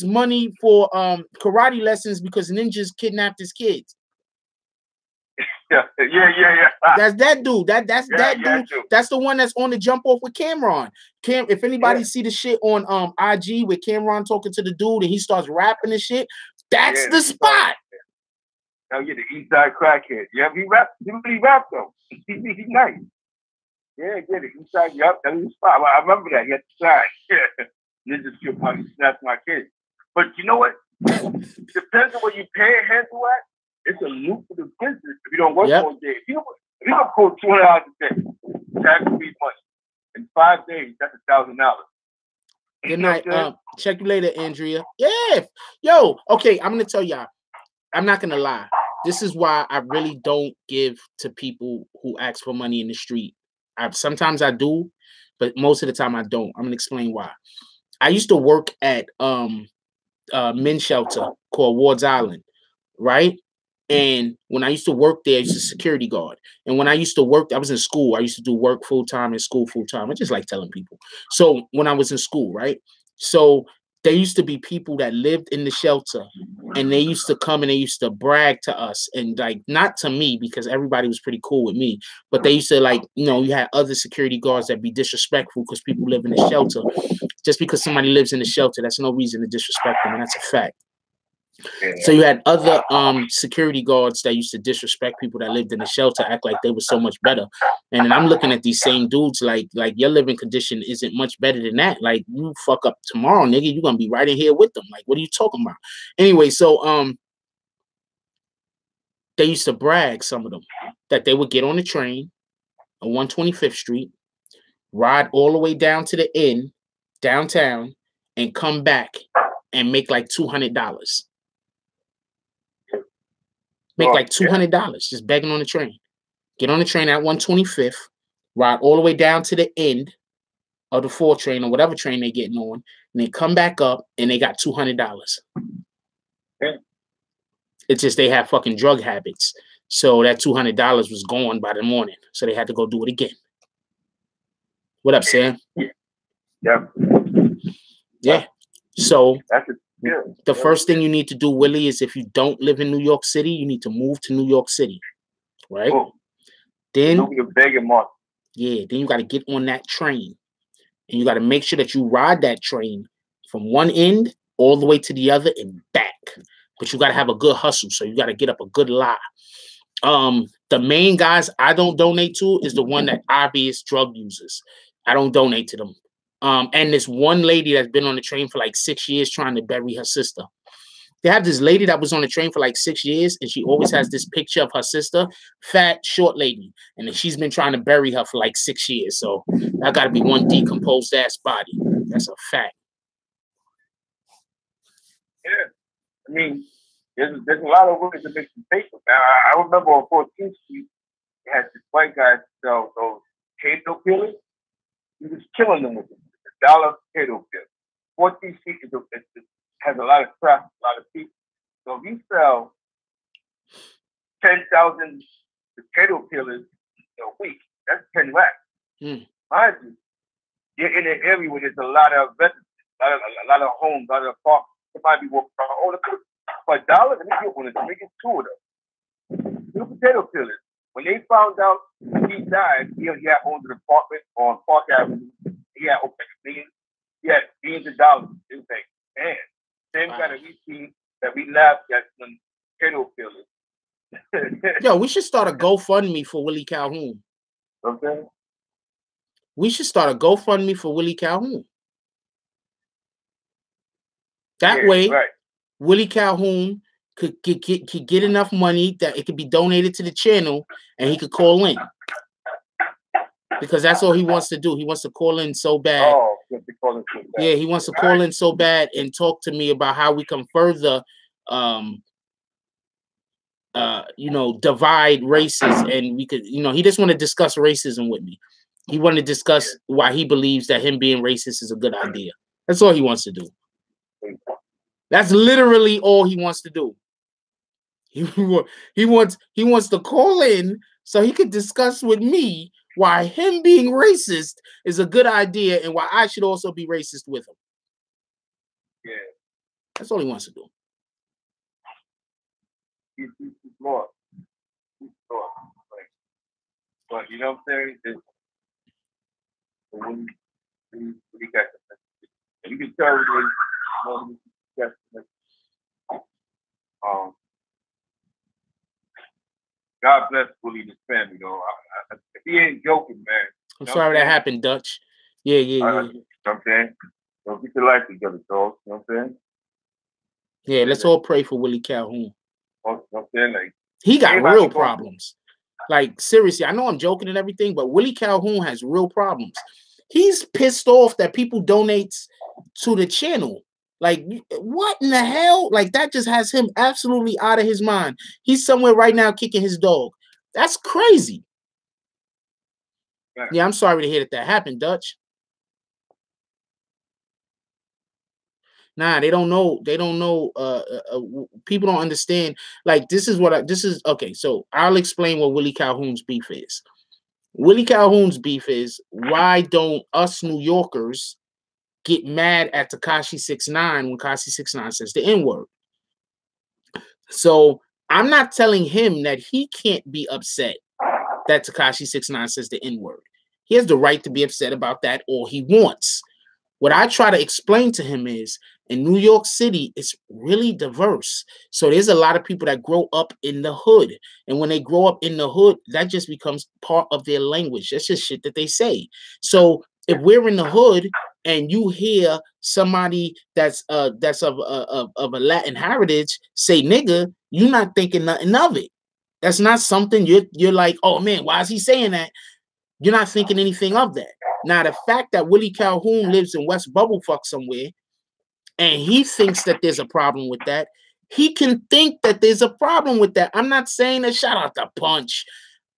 money for karate lessons because ninjas kidnapped his kids. Yeah. That's that dude. That's that dude. That's the one that's on the jump off with Cameron. If anybody see the shit on IG with Cameron talking to the dude and he starts rapping and shit, that's the spot. Now yeah, the East Side crackhead. Yeah, he really rap though. He's nice. Yeah, the East Side. Yep, that was the spot. I remember that. He had the side. Yeah, ninja skill party snapped my kid. But you know what? Depends on what you pay a handle at. It's a lucrative business if you don't work all day. If you don't pull $200 a day, tax-free money in 5 days, that's $1,000. Good night. Check you later, Andrea. Yeah. Yo, okay, I'm gonna tell y'all. I'm not gonna lie. This is why I really don't give to people who ask for money in the street. Sometimes I do, but most of the time I don't. I'm gonna explain why. I used to work at men's shelter called Ward's Island, right? And when I used to work there, I was a security guard. And when I used to work, I was in school. I used to do work full time and school full time. I just like telling people. So when I was in school, right? So there used to be people that lived in the shelter, and they used to come and they used to brag to us, and like, not to me because everybody was pretty cool with me, but they used to, like, you know, you had other security guards that be disrespectful because people live in the shelter. Just because somebody lives in the shelter, that's no reason to disrespect them, and that's a fact. So you had other security guards that used to disrespect people that lived in the shelter, act like they were so much better. And then I'm looking at these same dudes like your living condition isn't much better than that. Like, you fuck up tomorrow, nigga, you're gonna be right in here with them. Like, what are you talking about? Anyway, so they used to brag, some of them, that they would get on the train on 125th Street, ride all the way down to the inn downtown, and come back and make like $200. Make like $200 just begging on the train. Get on the train at 125th, ride all the way down to the end of the 4 train or whatever train they're getting on, and they come back up and they got $200. Yeah. It's just they have fucking drug habits. So that $200 was gone by the morning. So they had to go do it again. What up, Sam? Yeah. Yeah. So That's the first thing you need to do, Willie, is if you don't live in New York City, you need to move to New York City, right? Cool. Then yeah, then you got to get on that train, and you got to make sure that you ride that train from one end all the way to the other and back. But you got to have a good hustle, so you got to get up a good lie. The main guys I don't donate to is the one that obvious drug users. I don't donate to them. And this one lady that's been on the train for like 6 years trying to bury her sister. They have this lady that was on the train for like 6 years, and she always has this picture of her sister, fat, short lady. And she's been trying to bury her for like 6 years. So that got to be one decomposed ass body. That's a fact. Yeah. I mean, there's a lot of ways to make some paper. Now, I remember on 14th Street, they had this white guy sell those potato peelers. He was killing them with them. $1 potato peel. 14th Street has a lot of craft, a lot of people. So if you sell 10,000 potato peelers a week, that's 10 racks. Mind you, you're in an area where there's a lot of residents, a lot of homes, a lot of apartments. Somebody be walking around, oh, look, for $1, let me get one of them. Let me get 2 of them. 2 potato peelers. When they found out he died, he had owned an apartment on Park Avenue. He had millions. He had millions of dollars. It was like, man, same kind of routine that we laughed at when potato peelers. Yo, we should start a GoFundMe for Willie Calhoun. Okay. We should start a GoFundMe for Willie Calhoun. That way, right. Willie Calhoun could get enough money that it could be donated to the channel, and he could call in. Because that's all he wants to do. He wants to call in so bad. Oh, yeah, he wants to call in so bad and talk to me about how we can further, divide races, and we could, he just want to discuss racism with me. He wanted to discuss why he believes that him being racist is a good idea. That's all he wants to do. That's literally all he wants to do. He wants to call in so he could discuss with me why him being racist is a good idea and why I should also be racist with him. Yeah. That's all he wants to do. He's smart. He's smart. But you know what I'm saying? When he got the, you can tell God bless Willie and his family, though. If he ain't joking, man. I'm sorry that happened, Dutch. Yeah. You know what I'm saying? So we can like each other, dog. You know what I'm saying? Yeah, let's all pray for Willie Calhoun. You know what I'm saying? Like, he got real problems. Like, seriously, I know I'm joking and everything, but Willie Calhoun has real problems. He's pissed off that people donate to the channel. Like, what in the hell? Like, that just has him absolutely out of his mind. He's somewhere right now kicking his dog. That's crazy. Yeah, I'm sorry to hear that happened, Dutch. Nah, they don't know. They don't know. People don't understand. Like, this is okay. So I'll explain what Willie Calhoun's beef is. Willie Calhoun's beef is, why don't us New Yorkers get mad at Tekashi 6ix9ine when Tekashi 6ix9ine says the N-word. So I'm not telling him that he can't be upset that Tekashi 6ix9ine says the N-word. He has the right to be upset about that all he wants. What I try to explain to him is, in New York City, it's really diverse. So there's a lot of people that grow up in the hood. And when they grow up in the hood, that just becomes part of their language. That's just shit that they say. So if we're in the hood and you hear somebody that's of a Latin heritage say nigga, you're not thinking nothing of it. That's not something you're like, oh man, why is he saying that? You're not thinking anything of that. Now, the fact that Willie Calhoun lives in West Bubblefuck somewhere and he thinks that there's a problem with that, he can think that there's a problem with that. I'm not saying that, shout out to Punch.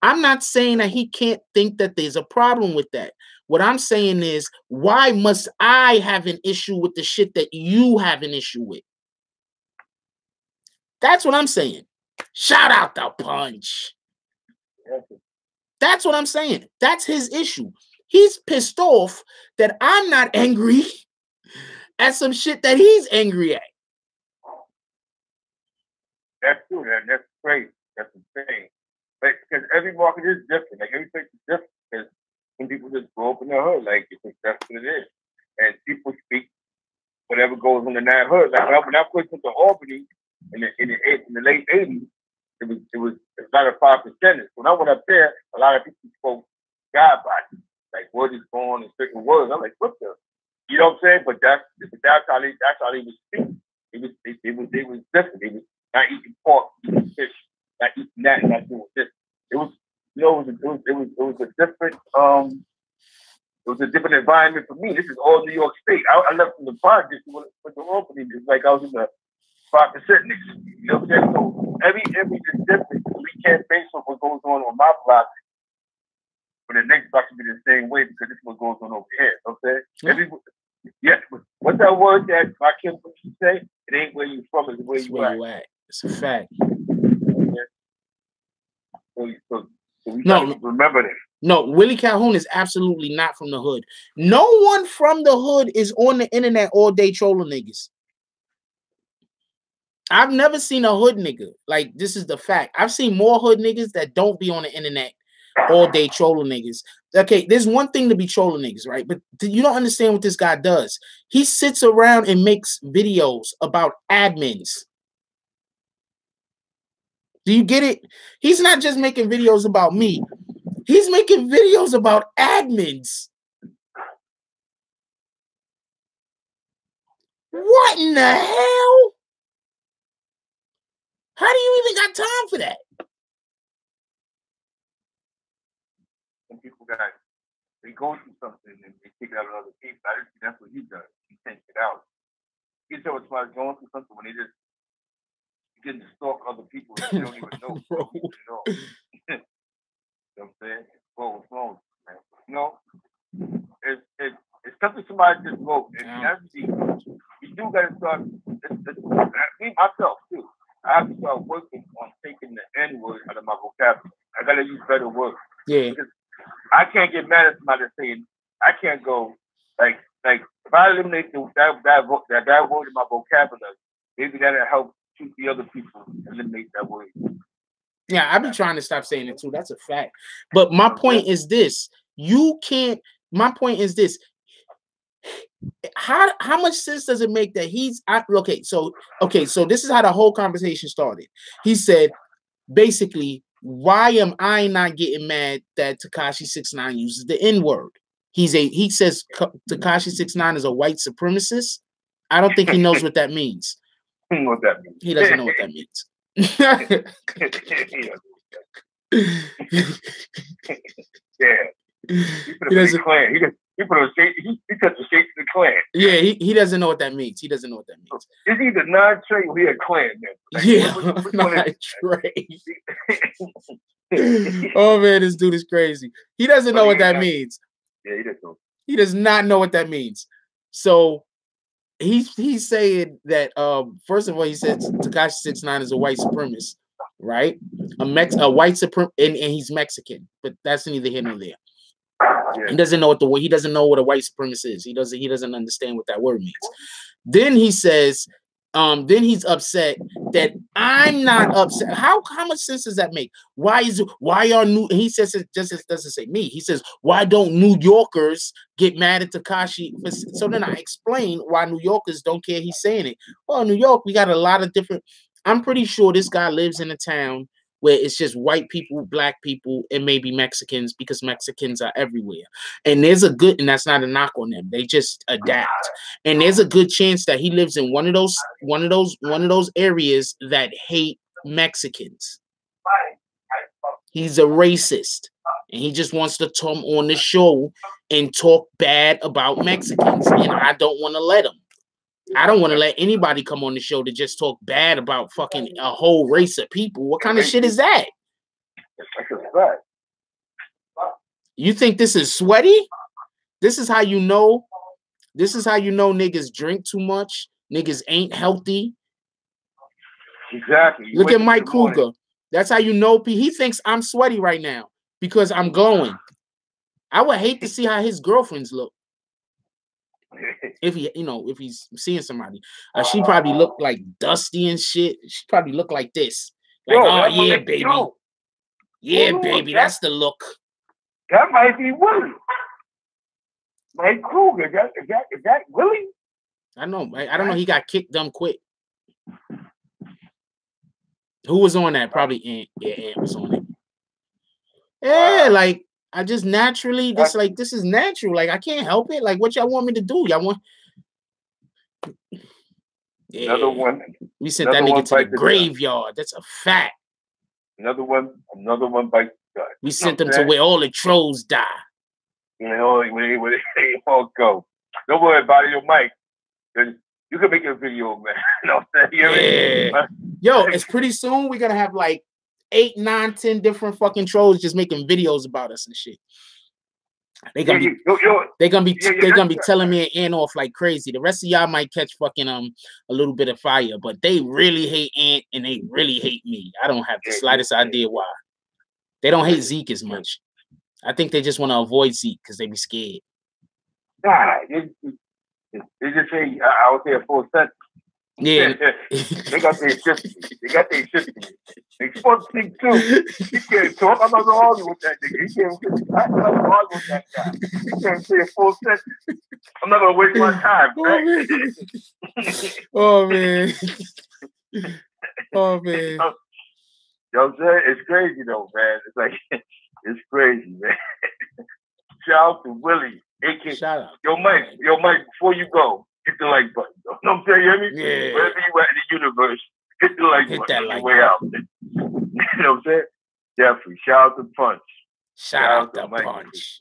I'm not saying that he can't think that there's a problem with that. What I'm saying is, why must I have an issue with the shit that you have an issue with? That's what I'm saying. Shout out to Punch. That's what I'm saying. That's his issue. He's pissed off that I'm not angry at some shit that he's angry at. That's true, man. That's great. That's insane. Like, because every market is different. Like, every place is different. Because some people just grow up in the hood. Like, that's what it is. And people speak whatever goes on in that hood. Like, when I first went to Albany in the late 80s, it was a lot of 5%ers. When I went up there, a lot of people spoke God body. Like, word is born and certain words. I'm like, what the? You know what I'm saying? But that's how they was speaking. It was different. They was not eating pork, eating fish, not eating that, not doing this. It was, you know, it was a different environment for me. This is all New York State. I left from the project with the opening. It's like I was in the 5% niggas. You know what I'm saying? So every is different. We can't base on what goes on my block, but the next block should be the same way because this is what goes on over here. You know what I'm saying? Yeah. What's that word that my Kim used to say? It ain't where you from, it's where you at. It's a fact. So we gotta remember that. No, Willie Calhoun is absolutely not from the hood. No one from the hood is on the internet all day trolling niggas. I've never seen a hood nigga. Like, this is the fact. I've seen more hood niggas that don't be on the internet all day trolling niggas. Okay, there's one thing to be trolling niggas, right? But you don't understand what this guy does. He sits around and makes videos about admins. Do you get it? He's not just making videos about me. He's making videos about admins. What in the hell? How do you even got time for that? Some people they go through something and they take it out on other people. I think that's what he does. He takes it out. You can tell when somebody's going through something when they just begin to stalk other people that they don't even know. You know what I'm saying? What's wrong, man? You know, it's something somebody just wrote. And that's the you do gotta start. Me myself too. I have to start working on taking the N-word out of my vocabulary. I gotta use better words. Yeah. Because I can't get mad at somebody saying I can't go like if I eliminate that word in my vocabulary, maybe that'll help keep the other people eliminate that word. Yeah, I've been trying to stop saying it too. That's a fact. But my point is this: my point is this. How much sense does it make that so this is how the whole conversation started. He said, basically, why am I not getting mad that Tekashi 6ix9ine uses the N-word? He says Tekashi 6ix9ine is a white supremacist. I don't think he knows what that means. What that means. He doesn't know what that means. Yeah. He put the clan. He cut the shapes of the clan. Yeah, he doesn't know what that means. He doesn't know what that means. It's either non-trade or he a clan member. Like, non-trade. Oh man, this dude is crazy. He doesn't know what that means. Yeah, he doesn't know. He does not know what that means. So he's saying that first of all, he says Tekashi 6ix9ine is a white supremacist, right? A white supremacist, and he's Mexican, but that's neither here nor there. He doesn't know what he doesn't know what a white supremacist is. He doesn't understand what that word means. Then he says, then he's upset that I'm not upset. How much sense does that make? Why are he says it just doesn't say me. He says, why don't New Yorkers get mad at Tekashi? So then I explain why New Yorkers don't care he's saying it. Well, New York, we got a lot of different. I'm pretty sure this guy lives in a town where it's just white people, black people, and maybe Mexicans, because Mexicans are everywhere. And there's a good, and that's not a knock on them. They just adapt. And there's a good chance that he lives in one of those areas that hate Mexicans. He's a racist, and he just wants to come on the show and talk bad about Mexicans. And I don't want to let him. I don't want to let anybody come on the show to just talk bad about fucking a whole race of people. What kind of shit is that? You think this is sweaty? This is how you know. This is how you know niggas drink too much. Niggas ain't healthy. Exactly. Look at Mike Kruger. That's how you know. He thinks I'm sweaty right now because I'm glowing. I would hate to see how his girlfriends look. If he's seeing somebody, she probably look like dusty and shit. She probably look like this. Like, oh yeah, baby. Yeah, baby, that's the look. That might be Willie. Mike Kruger. Is that Willie? I know. I don't know. He got kicked dumb quick. Who was on that? Probably Ant. Yeah, Ant was on it. Yeah, like I just naturally this is natural. Like I can't help it. Like what y'all want me to do? Y'all want? Yeah. Another one. We sent that nigga to the graveyard. That's a fact. Another one bites the dust. We sent them to where all the trolls die. You know, where they all go. Don't worry about it, your mic. You can make a video, man. You know what I'm saying? Yeah. Yo, it's pretty soon we're gonna have like 8, 9, 10 different fucking trolls just making videos about us and shit. They're gonna be telling me an Ant off like crazy. The rest of y'all might catch fucking a little bit of fire, but they really hate Ant and they really hate me. I don't have the slightest idea why. They don't hate Zeke as much. I think they just want to avoid Zeke because they be scared. Nah, they just say I would say a full sentence. Yeah, they got their shit. They supposed to think too. He can't talk. I'm not gonna argue with that nigga. He can't. I'm not gonna argue with that guy. He can't say a full sentence. I'm not gonna waste my time. Right? Oh man. Oh man. You know what I'm saying? It's crazy though, man. It's like it's crazy, man. Shout out to Willie. Shout out. Yo, Mike, before you go, hit the like button. You know what I'm saying? You hear me? Yeah. Wherever you at in the universe, hit the like button. That like way out. You know what I'm saying? Definitely. Shout out to Punch. Shout out to Punch.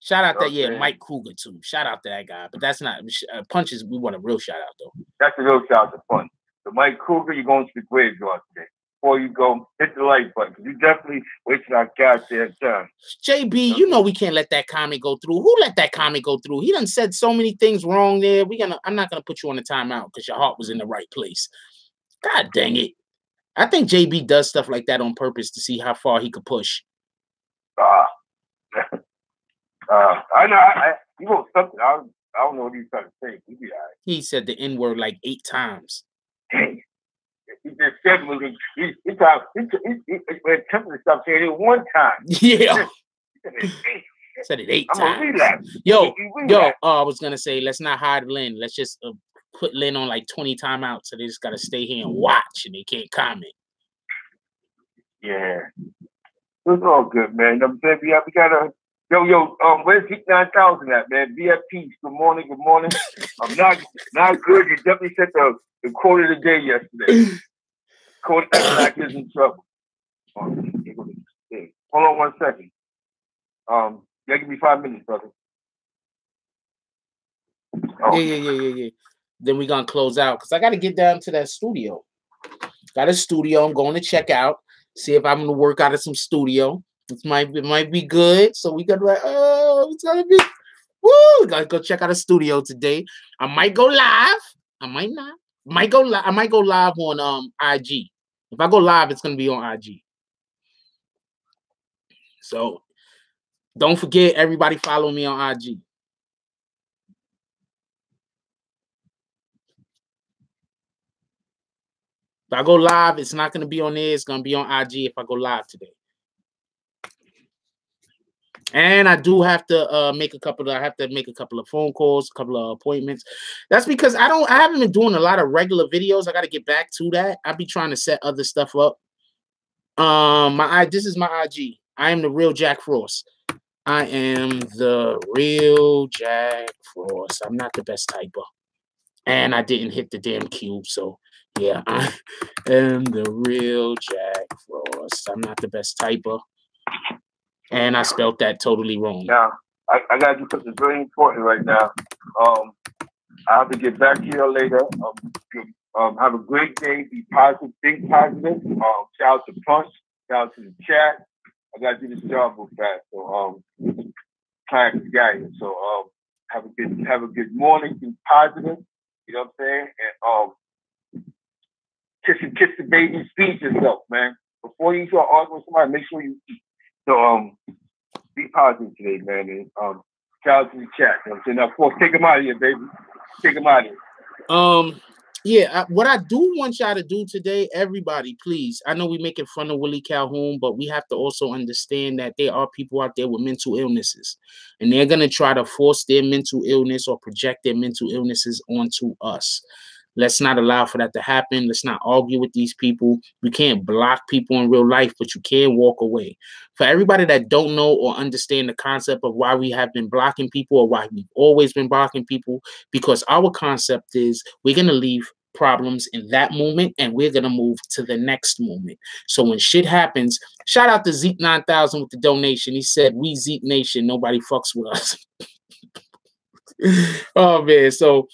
Shout out that Mike Kruger too. Shout out to that guy. But that's not Punch is we want a real shout out though. That's a real shout out to Punch. So Mike Kruger, you're going to the graveyard today. Before you go, hit the like button. You definitely wasting our goddamn time. JB, you know we can't let that comment go through. Who let that comment go through? He done said so many things wrong there. I'm not gonna put you on the timeout because your heart was in the right place. God dang it. I think JB does stuff like that on purpose to see how far he could push. I know. He wrote something. I don't know what he's trying to say. He said the N-word like 8 times. He just said he attempted to stop saying it 1 time. Yeah. Said it 8 times. Yo, I was gonna say let's not hide Lynn. Let's just put Lynn on like 20 timeouts, so they just gotta stay here and watch and they can't comment. Yeah. It's all good, man. I'm saying we gotta where's Geek 9000 at, man? VFPs, good morning. I'm not good. You definitely said the quote of the day yesterday. Quote that is in trouble. Hold on 1 second. Give me 5 minutes, brother. Oh. Yeah. Then we're gonna close out because I gotta get down to that studio. Got a studio. I'm going to check out. See if I'm gonna work out of some studio. It might be good. So we gotta be like, oh, it's gonna be woo. Gotta go check out a studio today. I might go live. I might not. I might go live on IG. If I go live, it's gonna be on IG. So Don't forget, everybody follow me on IG. If I go live, it's not going to be on there. It's going to be on IG if I go live today. And I do have to make a couple of phone calls, a couple of appointments. That's because I haven't been doing a lot of regular videos. I got to get back to that. I'll be trying to set other stuff up. This is my IG. I am the real Jack Frost. I am the real Jack Frost. I'm not the best typer. And I didn't hit the damn cube, so yeah, I am the real Jack Frost. I'm not the best typer. And I spelled that totally wrong. Now, I got to do something very important right now. I have to get back to you later. Have a great day. Be positive. Think positive. Shout out to Punch. Shout out to the chat. I got to do this job real fast. So, client guy. So, have a good morning. Be positive. You know what I'm saying? And kiss the baby. Feed yourself, man. Before you start arguing with somebody, make sure you eat. So be positive today, man. And shout out to the chat. You know what I'm saying? Now, of course, take them out of here, baby. Take them out of here. Yeah, what I do want y'all to do today, everybody, please. I know we're making fun of Willie Calhoun, but we have to also understand that there are people out there with mental illnesses, and they're going to try to force their mental illness or project their mental illnesses onto us. Let's not allow for that to happen. Let's not argue with these people. You can't block people in real life, but you can walk away. For everybody that don't know or understand the concept of why we have been blocking people or why we've always been blocking people, because our concept is we're going to leave problems in that moment and we're going to move to the next moment. So when shit happens, shout out to Zeke 9000 with the donation. He said, "We Zeke Nation, nobody fucks with us." Oh, man. So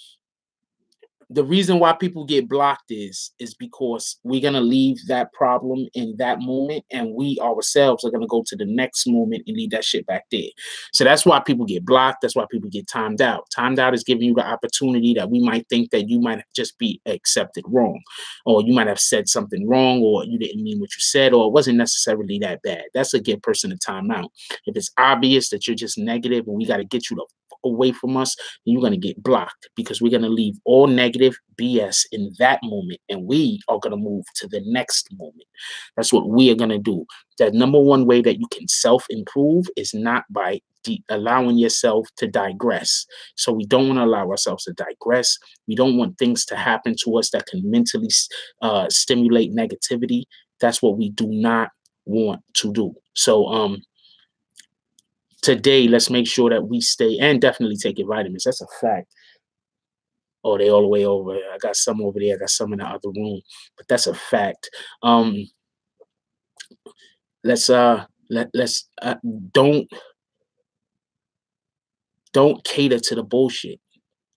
the reason why people get blocked is because we're going to leave that problem in that moment, and we ourselves are going to go to the next moment and leave that shit back there. So that's why people get blocked. That's why people get timed out. Timed out is giving you the opportunity that we might think that you might just be accepted wrong, or you might have said something wrong, or you didn't mean what you said, or it wasn't necessarily that bad. That's a give person a timeout. If it's obvious that you're just negative and we got to get you to away from us, then you're going to get blocked, because we're going to leave all negative BS in that moment and we are going to move to the next moment. That's what we are going to do. The number one way that you can self-improve is not by allowing yourself to digress. So we don't want to allow ourselves to digress. We don't want things to happen to us that can mentally stimulate negativity. That's what we do not want to do. So today, let's make sure that we stay, and definitely take your vitamins. That's a fact. Oh, they all the way over. I got some over there. I got some in the other room, but that's a fact. Don't cater to the bullshit.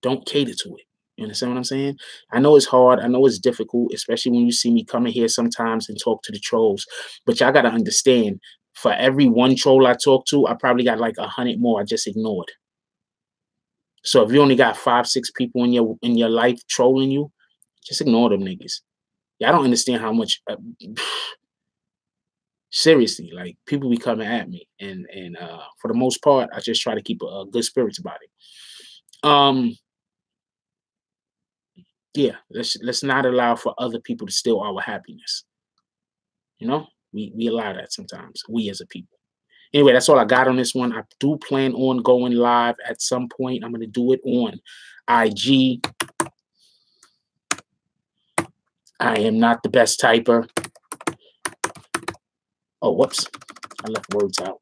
Don't cater to it. You understand what I'm saying? I know it's hard. I know it's difficult, especially when you see me coming here sometimes and talk to the trolls. But y'all got to understand, for every one troll I talk to, I probably got like 100 more I just ignored. So if you only got 5, 6 people in your life trolling you, just ignore them niggas. Y'all don't understand how much. Seriously, like, people be coming at me, and for the most part, I just try to keep a good spirits about it. Yeah, let's not allow for other people to steal our happiness. You know, we allow that sometimes, we as a people. Anyway, that's all I got on this one. I do plan on going live at some point. I'm going to do it on IG. I am not the best typer. Oh, whoops. I left words out.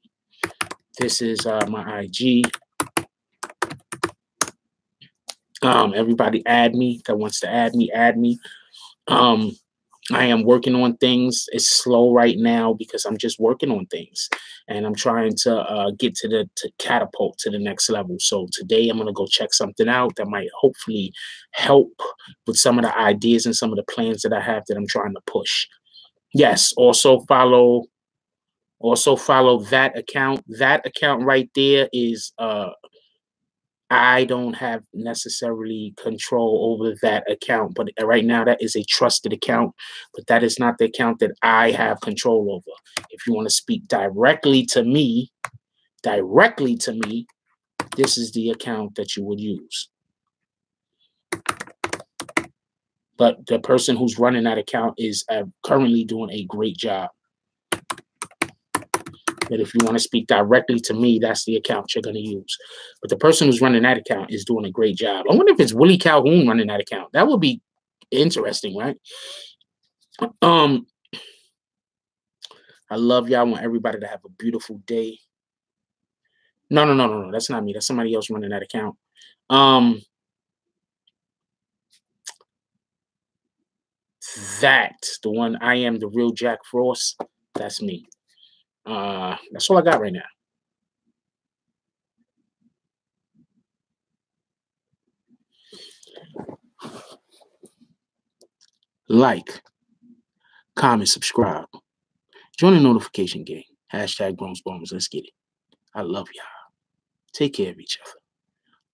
This is my IG. Everybody add me that wants to add me, add me. I am working on things. It's slow right now because I'm just working on things, and I'm trying to get to catapult to the next level. So today I'm going to go check something out that might hopefully help with some of the ideas and some of the plans that I have that I'm trying to push. Yes. Also follow that account. That account right there is, I don't have necessarily control over that account, but right now that is a trusted account, but that is not the account that I have control over. If you want to speak directly to me, directly to me, this is the account that you would use. But the person who's running that account is currently doing a great job. But if you want to speak directly to me, that's the account you're going to use. But the person who's running that account is doing a great job. I wonder if it's Willie Calhoun running that account. That would be interesting, right? I love y'all. I want everybody to have a beautiful day. No. That's not me. That's somebody else running that account. The one I am the real Jack Frost. That's me. That's all I got right now. Like, comment, subscribe. Join the notification gang. Hashtag Groms Bombers. Let's get it. I love y'all. Take care of each other.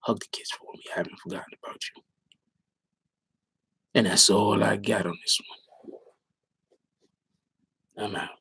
Hug the kids for me. I haven't forgotten about you. And that's all I got on this one. I'm out.